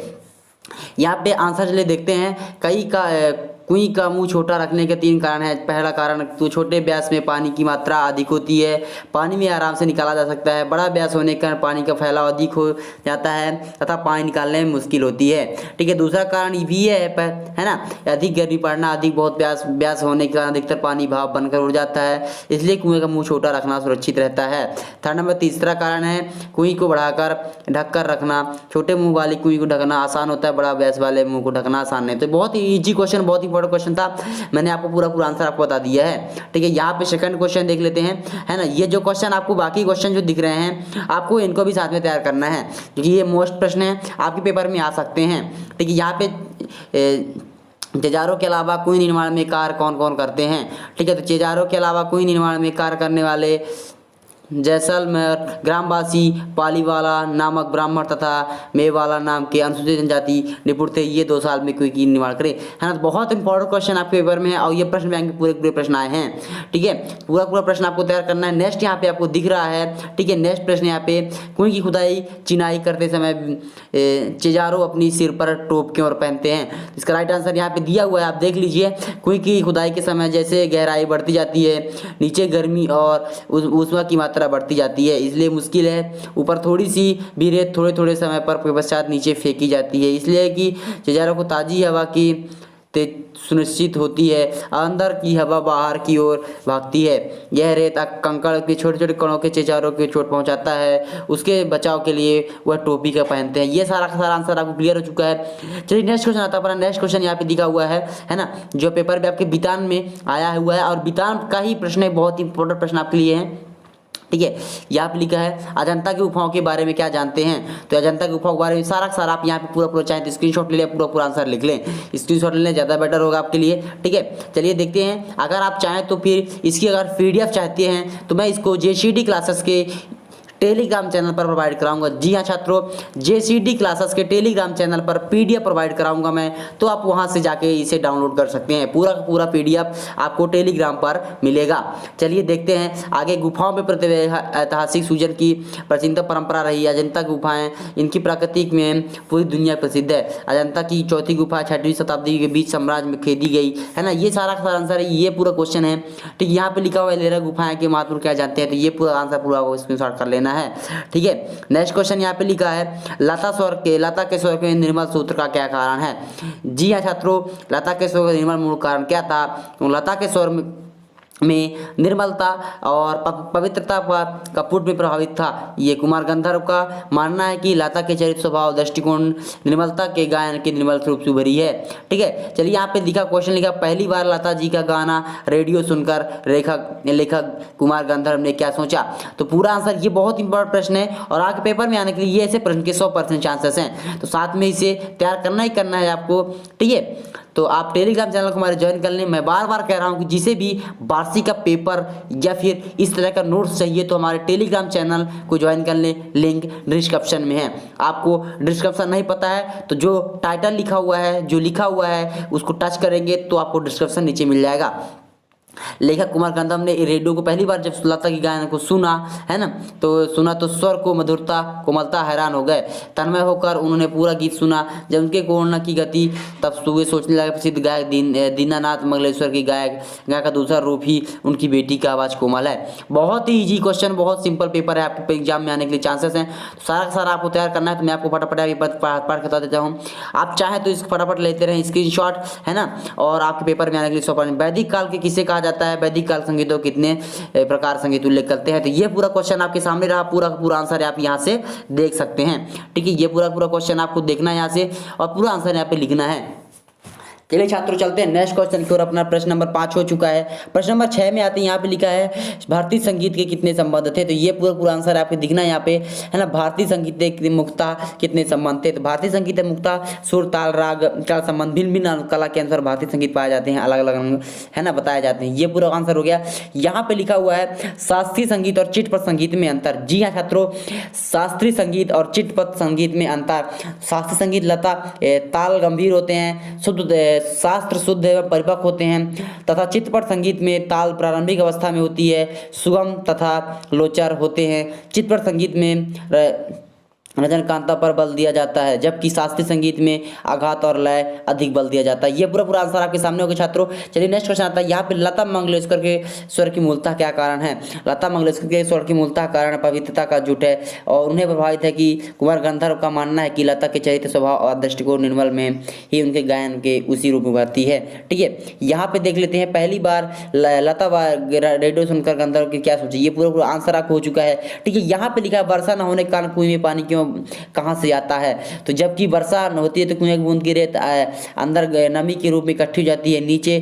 यहाँ पे आंसर चलिए देखते हैं। कुएं का मुंह छोटा रखने के 3 कारण है। पहला कारण, तो छोटे व्यास में पानी की मात्रा अधिक होती है, पानी में आराम से निकाला जा सकता है। बड़ा व्यास होने के कारण पानी का फैलाव अधिक हो जाता है तथा पानी निकालने में मुश्किल होती है। ठीक है, दूसरा कारण ये भी है ना, अधिक गर्मी पड़ना, अधिक बहुत व्यास होने के कारण अधिकतर पानी भाप बनकर उड़ जाता है, इसलिए कुएं का मुँह छोटा रखना सुरक्षित रहता है। थर्ड नंबर, तीसरा कारण है कुएं को बढ़ाकर ढककर रखना। छोटे मुँह वाली कुएं को ढकना आसान होता है, बड़ा व्यास वाले मुँह को ढकना आसान नहीं। तो बहुत ही ईजी क्वेश्चन, बहुत ही इंपॉर्टेंट क्वेश्चन था। मैंने आपको पूरा आंसर आपको बता दिया है। ठीक है, यहाँ पे सेकंड क्वेश्चन देख लेते हैं, है ना। ये जो क्वेश्चन आपको, बाकी क्वेश्चन जो दिख रहे हैं आपको इनको भी साथ में तैयार करना है, क्योंकि ये मोस्ट प्रश्न है, आपके पेपर में आ सकते हैं। ठीक है, यहाँ पे तेजारों के अलावा कुएं निर्माण में कार्य कौन कौन करते हैं। ठीक है, तो तेजारों के अलावा कुएं निर्माण में कार्य करने वाले जैसलमेर ग्रामवासी पालीवाला नामक ब्राह्मण तथा मेवाला नाम के अनुसूचित जनजाति निपुण थे। ये 2 साल में कुएं की निर्माण करे, है ना। तो बहुत इंपॉर्टेंट क्वेश्चन आपके पेपर में है, और ये प्रश्न बैंक में पूरे प्रश्न आए हैं। ठीक है, पूरा प्रश्न आपको तैयार करना है। नेक्स्ट यहाँ पे आपको दिख रहा है, ठीक है, नेक्स्ट प्रश्न यहाँ पे, कुएं की खुदाई चिनाई करते समय तेजारो अपनी सिर पर टोप क्यों पहनते हैं। इसका राइट आंसर यहाँ पे दिया हुआ है, आप देख लीजिए। कुएं की खुदाई के समय जैसे गहराई बढ़ती जाती है, नीचे गर्मी और ऊष्मा की मात्रा बढ़ती जाती है, इसलिए मुश्किल है। ऊपर थोड़ी सी भी रेत थोड़े समय पर पश्चात नीचे फेंकी जाती है, इसलिए कि तेजारों को ताज़ी हवा की सुनिश्चित होती है, अंदर की हवा बाहर की ओर भागती है। यह रेत कंकड़ के छोटे कणों के तेजारों को चोट पहुंचाता है, उसके बचाव के लिए वह टोपी का पहनते हैं। ये सारा आंसर आपको क्लियर हो चुका है। चलिए नेक्स्ट क्वेश्चन आता है अपना। नेक्स्ट क्वेश्चन यहाँ पे दिखा हुआ है ना, जो पेपर में आपके वितान में आया हुआ है, और वितान का ही प्रश्न है, बहुत इंपॉर्टेंट प्रश्न आपके लिए है। ठीक है, यहाँ पे लिखा है अजंता की गुफाओं के बारे में क्या जानते हैं। तो अजंता की गुफाओं के बारे में सारा आप यहाँ पे पूरा चाहें तो स्क्रीनशॉट ले लें, पूरा आंसर लिख लें। स्क्रीनशॉट ले लें, ज़्यादा बेटर होगा आपके लिए। ठीक है, चलिए देखते हैं। अगर आप चाहें तो फिर इसकी अगर PDF चाहते हैं तो मैं इसको JCD क्लासेस के टेलीग्राम चैनल पर प्रोवाइड कराऊंगा। जी हाँ छात्रों, JCD क्लासेस के टेलीग्राम चैनल पर PDF प्रोवाइड कराऊंगा मैं, तो आप वहां से जाके इसे डाउनलोड कर सकते हैं। पूरा का पूरा PDF आपको टेलीग्राम पर मिलेगा। चलिए देखते हैं आगे। गुफाओं में ऐतिहासिक सूजन की प्राचीनतम परंपरा रही। अजंता गुफाएं, इनकी प्राकृतिक में पूरी दुनिया प्रसिद्ध है। अजंता की चौथी गुफा 6वीं शताब्दी के बीच साम्राज्य में खोदी गई है ना। ये सारा का आंसर है, ये पूरा क्वेश्चन है। ठीक, यहाँ पे लिखा हुआ है एलोरा गुफाएं के महत्व क्या जानते हैं, तो ये पूरा आंसर पूरा स्क्रीनशॉट कर लेना है। ठीक है, नेक्स्ट क्वेश्चन यहाँ पे लिखा है लता के स्वर के निर्मल सूत्र का क्या कारण है। जी हाँ छात्रों, लता के स्वर का निर्मल मूल कारण क्या था, तो लता के स्वर में निर्मलता और पवित्रता का पुट में प्रभावित था। ये कुमार गंधर्व का मानना है कि लता के चरित्र स्वभाव दृष्टिकोण निर्मलता के गायन के निर्मल रूप से उभरी है। ठीक है, चलिए यहाँ पे लिखा क्वेश्चन लिखा, पहली बार लता जी का गाना रेडियो सुनकर लेखक कुमार गंधर्व ने क्या सोचा। तो पूरा आंसर, ये बहुत इंपॉर्टेंट प्रश्न है और आगे पेपर में आने के लिए ये ऐसे प्रश्न के 100% चांसेस हैं, तो साथ में इसे तैयार करना ही करना है आपको। ठीक है, तो आप टेलीग्राम चैनल को हमारे ज्वाइन कर लें। मैं बार बार कह रहा हूं कि जिसे भी वार्षिक का पेपर या फिर इस तरह का नोट्स चाहिए तो हमारे टेलीग्राम चैनल को ज्वाइन कर लें, लिंक डिस्क्रिप्शन में है। आपको डिस्क्रिप्शन नहीं पता है तो जो टाइटल लिखा हुआ है, जो लिखा हुआ है उसको टच करेंगे तो आपको डिस्क्रिप्शन नीचे मिल जाएगा। लेखक कुमार गंधर्व ने रेडियो को पहली बार जब लता की गायन को सुना है ना, तो सुना तो स्वर को मधुरता कोमलता हैरान हो गए। तन्मय होकर उन्होंने पूरा गीत सुना। जब उनके कोरोना की गति, तब सुबह सोचने लगे प्रसिद्ध गायक दीनानाथ मंगलेश्वर की गायक का दूसरा रूप ही उनकी बेटी का आवाज़ कोमल है। बहुत ही ईजी क्वेश्चन, बहुत सिंपल पेपर है, आपके एग्जाम में आने के लिए चांसेस हैं। सारा सारा आपको तैयार करना है, तो मैं आपको फटाफट अभी पढ़ के बता देता हूँ। आप चाहें तो इसको फटाफट लेते रहें स्क्रीनशॉट, है ना, और आपके पेपर में आने के लिए 100%। वैदिक काल के किसे कहा जाता है, वैदिक काल संगीतों कितने प्रकार संगीत उल्लेख करते हैं। तो ये पूरा क्वेश्चन आपके सामने रहा, पूरा पूरा आंसर आप यहाँ से देख सकते हैं। ठीक है, ये पूरा क्वेश्चन आपको देखना है यहाँ से और पूरा आंसर यहाँ पे लिखना है। चलिए छात्रों चलते हैं नेक्स्ट क्वेश्चन की ओर। अपना प्रश्न नंबर 5 हो चुका है। प्रश्न नंबर 6 में आते हैं, यहाँ पे लिखा है भारतीय संगीत के कितने संबंध थे। तो ये पूरा आंसर आपको दिखना है यहाँ पे, है ना। भारतीय संगीत के मुख्यतः कितने संबंध थे। तो भारतीय संगीत मुख्यतः सुर ताल राग का संबंध, भिन्न भिन्न कला के अनुसार भारतीय संगीत पाए जाते हैं, अलग अलग, है ना, बताए जाते हैं। ये पूरा आंसर हो गया। यहाँ पे लिखा हुआ है शास्त्रीय संगीत और चिटपट संगीत में अंतर। जी हाँ छात्रों, शास्त्रीय संगीत और चिटपट संगीत में अंतर। शास्त्रीय संगीत लता ताल गंभीर होते हैं, शुद्ध शास्त्र शुद्ध एवं परिपक्व होते हैं, तथा चित्रपट संगीत में ताल प्रारंभिक अवस्था में होती है, सुगम तथा लोचर होते हैं। चित्रपट संगीत में रजनीकांता पर बल दिया जाता है, जबकि शास्त्रीय संगीत में आघात और लय अधिक बल दिया जाता है। ये पूरा आंसर आपके सामने होगा छात्रों। चलिए नेक्स्ट क्वेश्चन आता है, यहाँ पे लता मंगेशकर के स्वर की मूलतः क्या कारण है। लता मंगेशकर के स्वर की मूलतः कारण पवित्रता का जुट है और उन्हें प्रभावित है कि कुमार गंधर्व का मानना है कि लता के चरित्र स्वभाव और दृष्टिकोण निर्मल में ही उनके गायन के उसी रूप में बढ़ती है। ठीक है, यहाँ पे देख लेते हैं, पहली बार लता रेडियो सुनकर गंधर्व की क्या सोची। ये पूरा आंसर आपको हो चुका है। ठीक है, यहाँ पे लिखा है वर्षा न होने के कारण कुएं में पानी क्यों कहां से आता है। तो जबकि वर्षा होती है तो कुएं की बूंद की रेत अंदर नमी के रूप में इकट्ठी हो जाती है, नीचे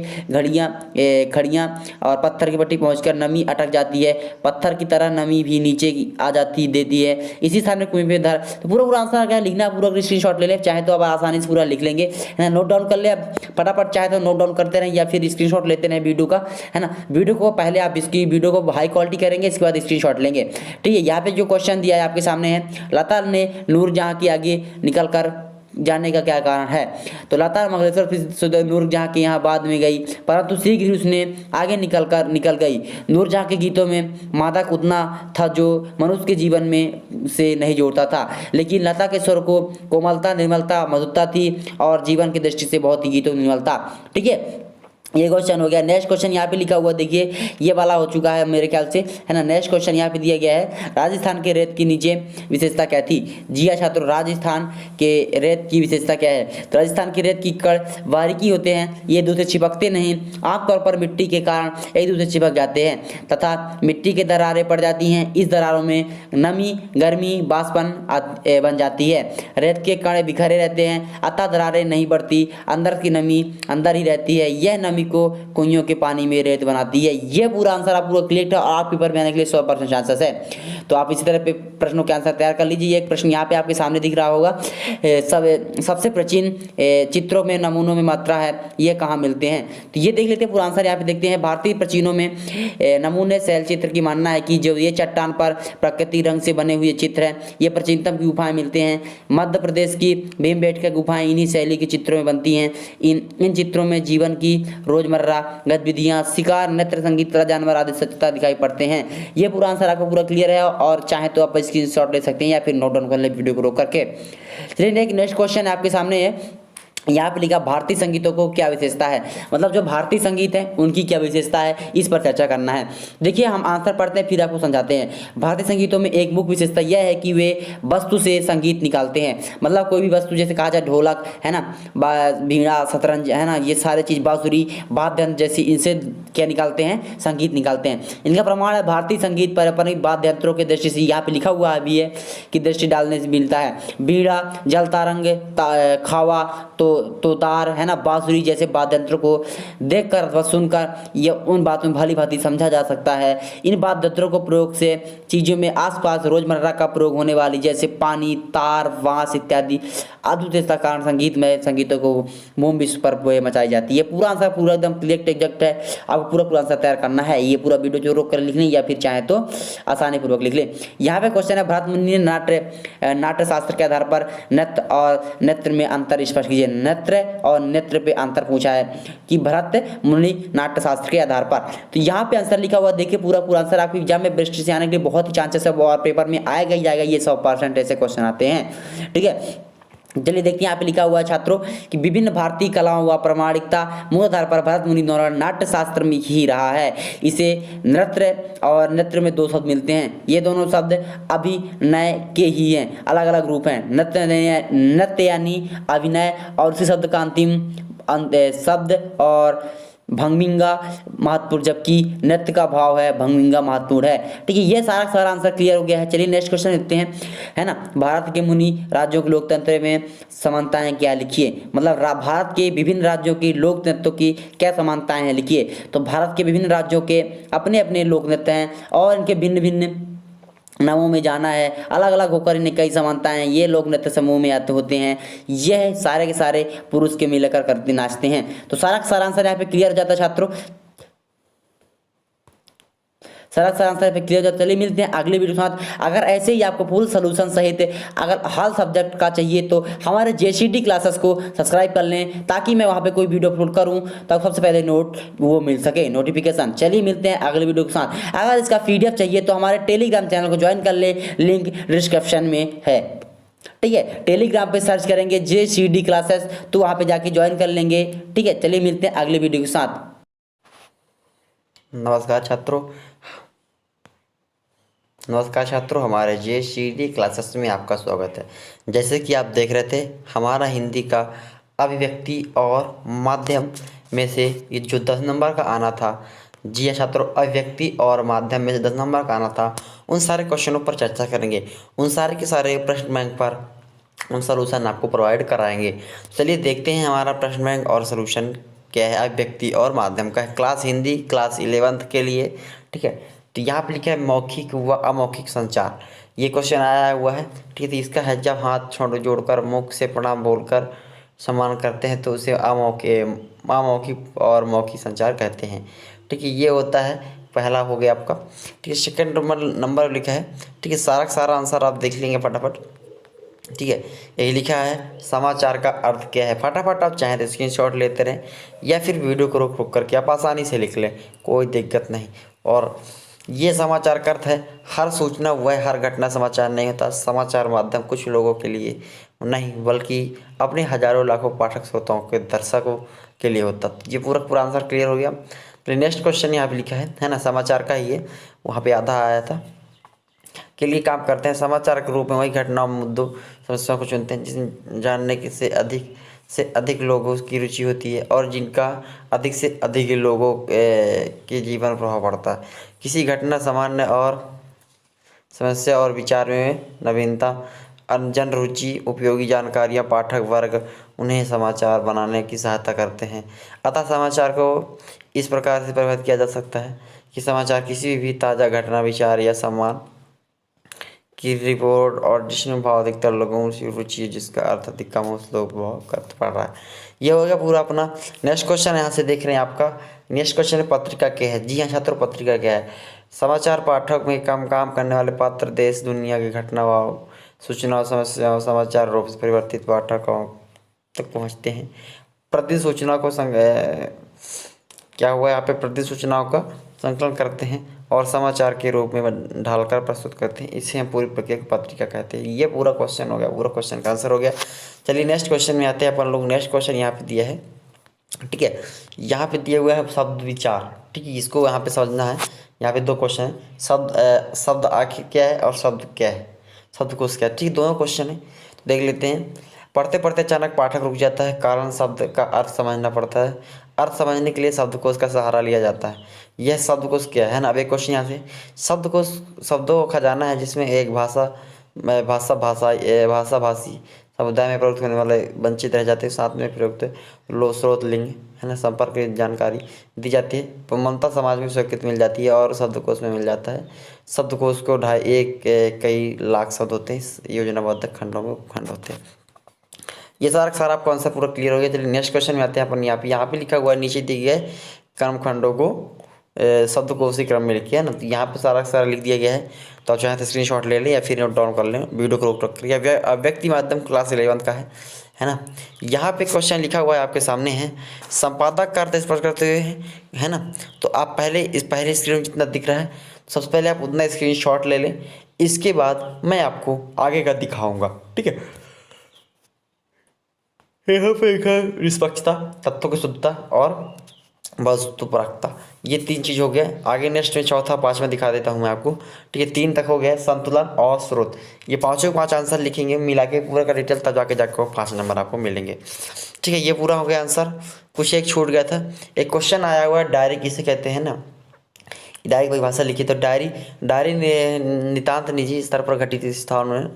खड़ियां और पत्थर की पट्टी पहुंचकर नमी अटक जाती है, पत्थर की तरह नमी भी नीचे आ जाती देती है, इसी स्थान में कुएं में धर। तो पूरा आंसर क्या लिखना, पूरा स्क्रीनशॉट ले ले, चाहे तो आप आसानी से पूरा लिख लेंगे, है ना। नोट डाउन कर ले फटाफट, चाहे तो नोट डाउन करते रहें या फिर स्क्रीनशॉट लेते रहें वीडियो का, है ना। वीडियो को पहले आप इसकी वीडियो को हाई क्वालिटी करेंगे, इसके बाद स्क्रीनशॉट लेंगे। ठीक है, यहाँ पे जो क्वेश्चन दिया है आपके सामने है, लता ने नूरजहां की आगे निकलकर जाने का क्या कारण है। तो लता मंगेशकर नूरजहां के यहाँ बाद में गई, परंतु शीघ्र ही उसने आगे निकल गई। नूरजहां के गीतों में मादक उतना था जो मनुष्य के जीवन में से नहीं जोड़ता था, लेकिन लता के स्वर को कोमलता निर्मलता मधुरता थी और जीवन की दृष्टि से बहुत ही गीतों निर्मलता। ठीक है, ये क्वेश्चन हो गया। नेक्स्ट क्वेश्चन यहाँ पे लिखा हुआ देखिए, ये वाला हो चुका है मेरे ख्याल से, है ना। नेक्स्ट क्वेश्चन यहाँ पे दिया गया है, राजस्थान के रेत की नीचे विशेषता क्या थी। जी हाँ छात्रों, राजस्थान के रेत की विशेषता क्या है। तो राजस्थान की रेत की कण बारीकी होते हैं, ये दूसरे चिपकते नहीं, आमतौर पर मिट्टी के कारण एक दूसरे चिपक जाते हैं तथा मिट्टी के दरारें पड़ जाती हैं। इस दरारों में नमी गर्मी बाष्पन बन जाती है। रेत के कण बिखरे रहते हैं, अतः दरारें नहीं बढ़ती, अंदर की नमी अंदर ही रहती है। यह नमी पानी को कुइयों के पानी में रेत बनाती है। ये पूरा आंसर आप पूरा क्लियर है और आप पेपर में आने के लिए 100% चांसेस है। तो आप इसी तरह पे प्रश्नों के आंसर तैयार कर लीजिए। एक प्रश्न यहाँ पे आपके सामने दिख रहा होगा, सबसे प्राचीन चित्रों में नमूनों में मात्रा है, ये कहाँ मिलते हैं? तो ये देख लेते हैं पूरा आंसर। यहाँ पे देखते हैं, भारतीय प्राचीनों में नमूने शैल चित्र की मानना है कि जो ये चट्टान पर प्रकृति रंग से बने हुए चित्र हैं, ये प्राचीनतम गुफाएं मिलते हैं। मध्य प्रदेश की भीमबेटका गुफाएं इन्हीं शैली के चित्रों में बनती हैं। इन चित्रों में जीवन की रोजमर्रा गतिविधियां, शिकार, नृत्य, संगीत तथा जानवर आदि सच्चता दिखाई पड़ते हैं। ये पूरा आंसर आपको पूरा क्लियर है और चाहे तो आप स्क्रीनशॉट ले सकते हैं या फिर नोट डाउन कर ले वीडियो को रोक करके। चलिए नेक्स्ट क्वेश्चन आपके सामने है। यहाँ पे लिखा भारतीय संगीतों को क्या विशेषता है, मतलब जो भारतीय संगीत है उनकी क्या विशेषता है, इस पर चर्चा करना है। देखिए हम आंसर पढ़ते हैं फिर आपको समझाते हैं। भारतीय संगीतों में एक मुख्य विशेषता यह है कि वे वस्तु से संगीत निकालते हैं। मतलब कोई भी वस्तु, जैसे कहा जाए ढोलक है ना, बीड़ा, शतरंज है ना, ये सारे चीज़, बांसुरी, वाद्य यंत्र जैसी, इनसे क्या निकालते हैं, संगीत निकालते हैं। इनका प्रमाण है भारतीय संगीत पारंपरिक वाद्य यंत्रों के दृष्टि से, यहाँ पे लिखा हुआ भी है कि दृष्टि डालने से मिलता है। बीड़ा, जल तरंग, खावा, तोतार है ना, बांसुरी जैसे वाद्य यंत्रों को देखकर व सुनकर ये उन बातों में भली भांति समझा जा सकता है। इन वाद्य यंत्रों को प्रयोग से चीज़ों में आसपास रोजमर्रा का प्रयोग होने वाली जैसे पानी, तार, बांस इत्यादि अद्भुतता कारण संगीतों को मोम विश्व पर मचाई जाती है। पूरा आंसर पूरा एकदम क्लियर एग्जैक्ट है, आपको पूरा आंसर तैयार करना है। ये पूरा वीडियो जो रोक कर लिख लें या फिर चाहे तो आसानी पूर्वक लिख लें। यहाँ पे क्वेश्चन है, भरत मुनि ने नाट्य शास्त्र के आधार पर नृत्य और नृत्य में अंतर स्पष्ट कीजिए। नृत्य और नृत्य पे अंतर पूछा है कि भरत मुनि नाट्य शास्त्र के आधार पर। तो यहाँ पे आंसर लिखा हुआ देखिए, पूरा आंसर आपके एग्जाम में बेस्ट से आने के लिए बहुत ही चांसेस है और पेपर में आएगा ही जाएगा। ये 100% ऐसे क्वेश्चन आते हैं, ठीक है। चलिए देखते हैं, यहाँ पे लिखा हुआ है छात्रों कि विभिन्न भारतीय कलाओं व प्रामाणिकता मूल आधार पर भरत मुनि द्वारा नाट्य शास्त्र में ही रहा है। इसे नृत्य और नृत्य में दो शब्द मिलते हैं। ये दोनों शब्द अभिनय के ही हैं, अलग अलग रूप हैं। नृत्य यानी अभिनय और उसी शब्द का अंतिम शब्द और भंगिमा महत्वपूर्ण, जबकि नृत्य का भाव है भंगिमा महत्वपूर्ण है, ठीक है। ये सारा आंसर क्लियर हो गया है। चलिए नेक्स्ट क्वेश्चन देखते हैं, है ना। भारत के मुनि राज्यों के लोकतंत्र में समानताएं क्या, लिखिए। मतलब भारत के विभिन्न राज्यों की लोक नृत्यों की क्या समानताएं हैं, लिखिए। तो भारत के विभिन्न राज्यों के अपने अपने लोक नृत्य हैं और इनके भिन्न भिन्न नामों में जाना है, अलग अलग होकर इन्हें कई समानताएं हैं। ये लोग नृत्य समूह में आते होते हैं, यह सारे के सारे पुरुष के मिलकर करते नाचते हैं। तो सारा आंसर यहाँ पे क्लियर हो जाता है छात्रों, सारा आंसर पे क्लियर हो जाता है। चलिए मिलते हैं अगले वीडियो के साथ। अगर ऐसे ही आपको फुल सोल्यूशन सहित अगर हर सब्जेक्ट का चाहिए तो हमारे JCD क्लासेस को सब्सक्राइब कर लें, ताकि मैं वहाँ पे कोई वीडियो अपलोड करूँ तो सबसे पहले वो मिल सके नोटिफिकेशन। चलिए मिलते हैं अगले वीडियो के साथ। अगर इसका PDF चाहिए तो हमारे टेलीग्राम चैनल को ज्वाइन कर ले, लिंक डिस्क्रिप्शन में है, ठीक है। टेलीग्राम पे सर्च करेंगे JCD क्लासेस तो वहाँ पे जाके ज्वाइन कर लेंगे, ठीक है। चलिए मिलते हैं अगले वीडियो के साथ। नमस्कार छात्रों, हमारे JCD क्लासेस में आपका स्वागत है। जैसे कि आप देख रहे थे, हमारा हिंदी का अभिव्यक्ति और माध्यम में से ये जो 10 नंबर का आना था, जी हाँ छात्रों, अभिव्यक्ति और माध्यम में से 10 नंबर का आना था, उन सारे क्वेश्चनों पर चर्चा करेंगे। उन सारे के सारे प्रश्न बैंक पर उन सोल्यूशन आपको प्रोवाइड कराएंगे। चलिए देखते हैं हमारा प्रश्न बैंक और सोल्यूशन क्या है अभिव्यक्ति और माध्यम का। क्लास हिंदी क्लास 11th के लिए, ठीक है। तो यहाँ पर लिखा है मौखिक व अमौखिक संचार, ये क्वेश्चन आया हुआ है, ठीक है। तो इसका है, जब हाथ जोड़कर मुख से प्रणाम बोलकर सम्मान करते हैं तो उसे अमौखिक और मौखिक संचार कहते हैं, ठीक है। ये होता है, पहला हो गया आपका, ठीक है। सेकंड नंबर लिखा है, ठीक है। सारा आंसर आप देख लेंगे फटाफट, ठीक है। यही लिखा है, समाचार का अर्थ क्या है। फटाफट आप चाहें तो स्क्रीनशॉट लेते रहें या फिर वीडियो को रोक करके आप आसानी से लिख लें, कोई दिक्कत नहीं। और ये समाचार का अर्थ है, हर सूचना वह हर घटना समाचार नहीं होता। समाचार माध्यम कुछ लोगों के लिए नहीं बल्कि अपने हजारों लाखों पाठक श्रोताओं के दर्शकों के लिए होता। ये पूरा आंसर क्लियर हो गया। तो नेक्स्ट क्वेश्चन यहाँ पे लिखा है ना, समाचार का ही है, वहाँ पे आधा आया था, के लिए काम करते हैं। समाचार के रूप में वही घटनाओं, मुद्दों, समस्याओं को चुनते हैं जिसे जानने के से अधिक लोगों की रुचि होती है और जिनका अधिक से अधिक लोगों के जीवन प्रभाव पड़ता है। किसी घटना, सामान्य और समस्या और विचार में नवीनता जन रुचि उपयोगी जानकारियाँ पाठक वर्ग उन्हें समाचार बनाने की सहायता करते हैं। अतः समाचार को इस प्रकार से प्रभावित किया जा सकता है कि समाचार किसी भी ताज़ा घटना विचार या सम्मान की रिपोर्ट और जिसमें भाव अधिकतर लोगों की रुचि है जिसका अर्थ अधिक कम उस लोग भाव करते पड़ रहा है। ये हो गया पूरा अपना। नेक्स्ट क्वेश्चन यहाँ से देख रहे हैं आपका। नेक्स्ट क्वेश्चन है पत्रिका क्या है। जी हाँ छात्रों, पत्रिका क्या है? समाचार पाठक में काम करने वाले पात्र देश दुनिया की घटनाओं सूचनाओं समस्याओं समाचार रूप से परिवर्तित पाठकों तक पहुँचते हैं। प्रति सूचना को क्या हुआ यहाँ पे, प्रति सूचनाओं का संकलन करते हैं और समाचार के रूप में ढालकर प्रस्तुत करते हैं। इसे हम पूरी प्रक्रिया को पत्रिका कहते हैं। ये पूरा क्वेश्चन हो गया, पूरा क्वेश्चन का आंसर हो गया। चलिए नेक्स्ट क्वेश्चन में आते हैं अपन लोग। नेक्स्ट क्वेश्चन यहाँ पे दिया है, ठीक है। यहाँ पे दिया हुआ है शब्द विचार, ठीक है। इसको यहाँ पे समझना है। यहाँ पे दो क्वेश्चन है, शब्द आखिर क्या है और शब्द क्या है, शब्दकोश क्या है, ठीक है। दोनों क्वेश्चन है, तो देख लेते हैं। पढ़ते पढ़ते अचानक पाठक रुक जाता है, कारण शब्द का अर्थ समझना पड़ता है। अर्थ समझने के लिए शब्दकोश का सहारा लिया जाता है। यह शब्दकोश क्या है ना। अब एक क्वेश्चन यहाँ से, शब्दकोश शब्दों का खजाना है जिसमें एक भाषाभाषी समुदाय में प्रयुक्त होने वाले वंचित रह जाते हैं, साथ में प्रयुक्त स्रोत लिंग है ना संपर्क की जानकारी दी जाती है। ममता समाज में स्वीकृति मिल जाती है और शब्दकोश में मिल जाता है। शब्दकोश को कई लाख शब्द होते हैं, योजनाबद्ध खंडों में उपखंड होते हैं। ये सारा सारा आपको आंसर पूरा क्लियर हो गया। चलिए नेक्स्ट क्वेश्चन में आते हैं अपन। यहाँ पे लिखा हुआ है, नीचे दिए गए कर्मखंडों को शब्दकोशी क्रम में लिखिए ना। तो यहाँ पे सारा लिख दिया गया है, तो आप चाहे तो स्क्रीनशॉट ले लें या फिर नोट डाउन कर लें। वीडियो को रोक कर व्यक्ति माध्यम क्लास 11 का है ना। यहाँ पे क्वेश्चन लिखा हुआ है आपके सामने है, संपादक का अर्थ स्पष्ट करते हुए है ना। तो आप पहले स्क्रीन में जितना दिख रहा है सबसे पहले आप उतना स्क्रीनशॉट ले लें। इसके बाद मैं आपको आगे का दिखाऊंगा, ठीक है। यहाँ पे लिखा है निष्पक्षता, तत्वों की शुद्धता और वस्तुपरकता, ये 3 चीज़ हो गया। आगे नेक्स्ट में चौथा 5वां दिखा देता हूँ मैं आपको, ठीक है। 3 तक हो गया, संतुलन और स्रोत। ये 5 आंसर लिखेंगे मिला के पूरा का डिटेल, तब जाके 5 नंबर आपको मिलेंगे, ठीक है। ये पूरा हो गया आंसर। कुछ एक छूट गया था, एक क्वेश्चन आया हुआ है, डायरी किसे कहते हैं ना। डायरी की परिभाषा लिखी, तो डायरी नितांत निजी स्तर पर घटित स्थान में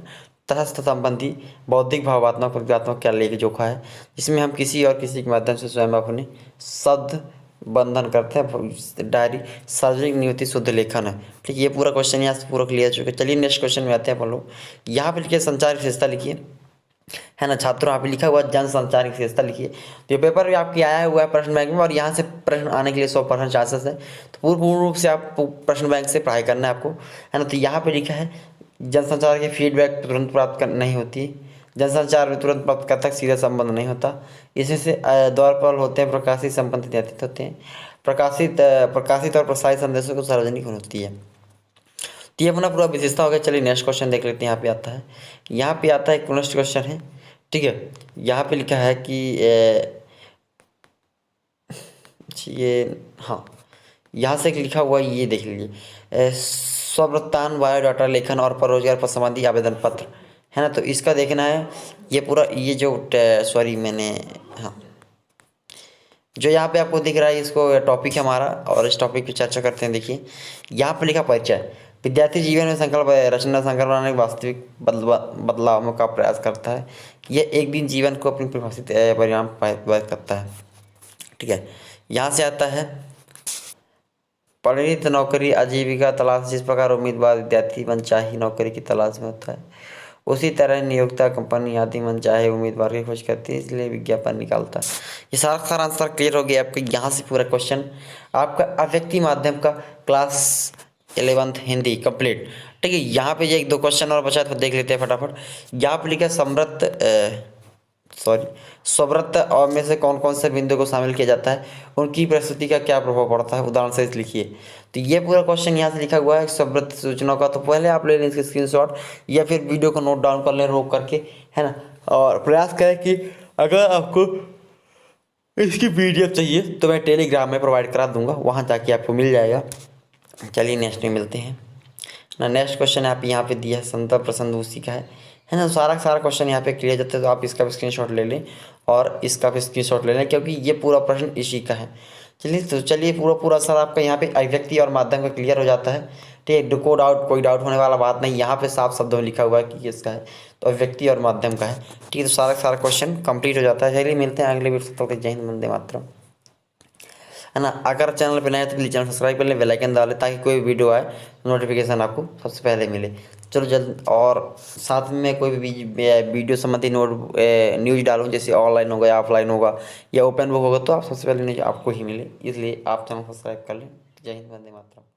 तटस्थ संबंधी बौद्धिक भावात्मक प्रक्रियात्मक क्या लेख जोखा है, जिसमें हम किसी और किसी के माध्यम से स्वयं अपने शब्द बंधन करते हैं। डायरी सार्वजनिक नियुक्ति शुद्ध लेखन है, ठीक है। ये पूरा क्वेश्चन यहाँ से पूरा क्लियर हो चुका है। चलिए नेक्स्ट क्वेश्चन में आते हैं अपन लोग। यहाँ पे लिखिए संचार की विशेषता लिखिए, है ना छात्रों। यहाँ पे लिखा हुआ जन संचार की विशेषता लिखिए। तो ये पेपर भी आपके आया हुआ है प्रश्न बैंक में, और यहाँ से प्रश्न आने के लिए 100% चांसेस है। तो पूर्ण रूप से आप प्रश्न बैंक से पढ़ाई करना है आपको, है ना। तो यहाँ पे लिखा है जनसंचार की फीडबैक तुरंत प्राप्त नहीं होती, जनसंचार में तुरंत प्राप्तकर्ता का सीधा संबंध नहीं होता। इसमें से द्वारपाल होते हैं, प्रकाशित संबंध व्यतीत होते हैं, प्रकाशित और प्रसारित संदेशों को सार्वजनिक होती है। तो ये अपना पूरा विशेषता हो गया। चलिए नेक्स्ट क्वेश्चन देख लेते हैं। यहाँ पे आता है एक नेक्स्ट क्वेश्चन है, ठीक है। यहाँ पे लिखा है कि ये हाँ यहाँ से लिखा हुआ ये देख लीजिए, स्ववृत्तांत बायोडाटा लेखन और रोजगार पर संबंधी आवेदन पत्र, है ना। तो इसका देखना है ये पूरा, ये जो जो यहाँ पे आपको दिख रहा है इसको टॉपिक है हमारा, और इस टॉपिक पे चर्चा करते हैं। देखिए यहाँ पे लिखा परिचय, विद्यार्थी जीवन में संकल्प बनाने के वास्तविक बदलाव का प्रयास करता है। यह एक दिन जीवन को अपनी परिभाषित परिणाम व्यक्त करता है, ठीक है। यहाँ से आता है परिणित नौकरी आजीविका तलाश, जिस प्रकार उम्मीदवार विद्यार्थी मनचाही नौकरी की तलाश में होता है, उसी तरह नियोक्ता कंपनी आदि मनचाहे उम्मीदवार की खोज करती है, इसलिए विज्ञापन निकालता है। ये सारा आंसर क्लियर हो गया आपका। यहाँ से पूरा क्वेश्चन आपका अव्यक्ति माध्यम का क्लास 11th हिंदी कंप्लीट, ठीक है। यहाँ पे ये 1-2 क्वेश्चन और बचा तो देख लेते हैं फटाफट। यहाँ पे लिखा स्वव्रत और में से कौन कौन से बिंदु को शामिल किया जाता है, उनकी प्रस्तुति का क्या प्रभाव पड़ता है, उदाहरण से लिखिए। तो ये पूरा क्वेश्चन यहाँ से लिखा हुआ है स्वव्रत सूचनाओं का। तो पहले आप ले लें इसके स्क्रीनशॉट या फिर वीडियो को नोट डाउन कर लें रोक करके, है ना। और प्रयास करें कि अगर आपको इसकी पीडीएफ चाहिए तो मैं टेलीग्राम में प्रोवाइड करा दूंगा, वहाँ जाके आपको मिल जाएगा। चलिए नेक्स्ट में मिलते हैं ना। नेक्स्ट क्वेश्चन आप यहाँ पे दिया है, संत प्रसन्न उसी का है ना। सारा क्वेश्चन यहाँ पे क्लियर जाता है, तो आप इसका भी स्क्रीनशॉट ले लें और इसका भी स्क्रीनशॉट ले लें, क्योंकि ये पूरा प्रश्न इसी का है। चलिए पूरा सर आपका यहाँ पे अभिव्यक्ति और माध्यम का क्लियर हो जाता है। ठीक है, कोई डाउट होने वाला बात नहीं, यहाँ पे साफ शब्दों में लिखा हुआ है कि किसका है, तो अभिव्यक्ति और माध्यम का है। ठीक है, तो सारा क्वेश्चन कंप्लीट हो जाता है। चलिए मिलते हैं अगले वीडियो, तब तक जय हिंद, वंदे मातरम, है ना। अगर चैनल पर नए हैं तो प्लीज़ चैनल सब्सक्राइब कर लें, बेल आइकन दबा लें, ताकि कोई वीडियो आए नोटिफिकेशन आपको सबसे पहले मिले। चलो जल्द, और साथ में कोई भी वीडियो संबंधी न्यूज़ डालूँ, जैसे ऑनलाइन होगा या ऑफलाइन होगा या ओपन बुक होगा, तो आप सबसे पहले न्यूज़ आपको ही मिले, इसलिए आप चैनल सब्सक्राइब कर लें। जय हिंद, वंदे मातरम।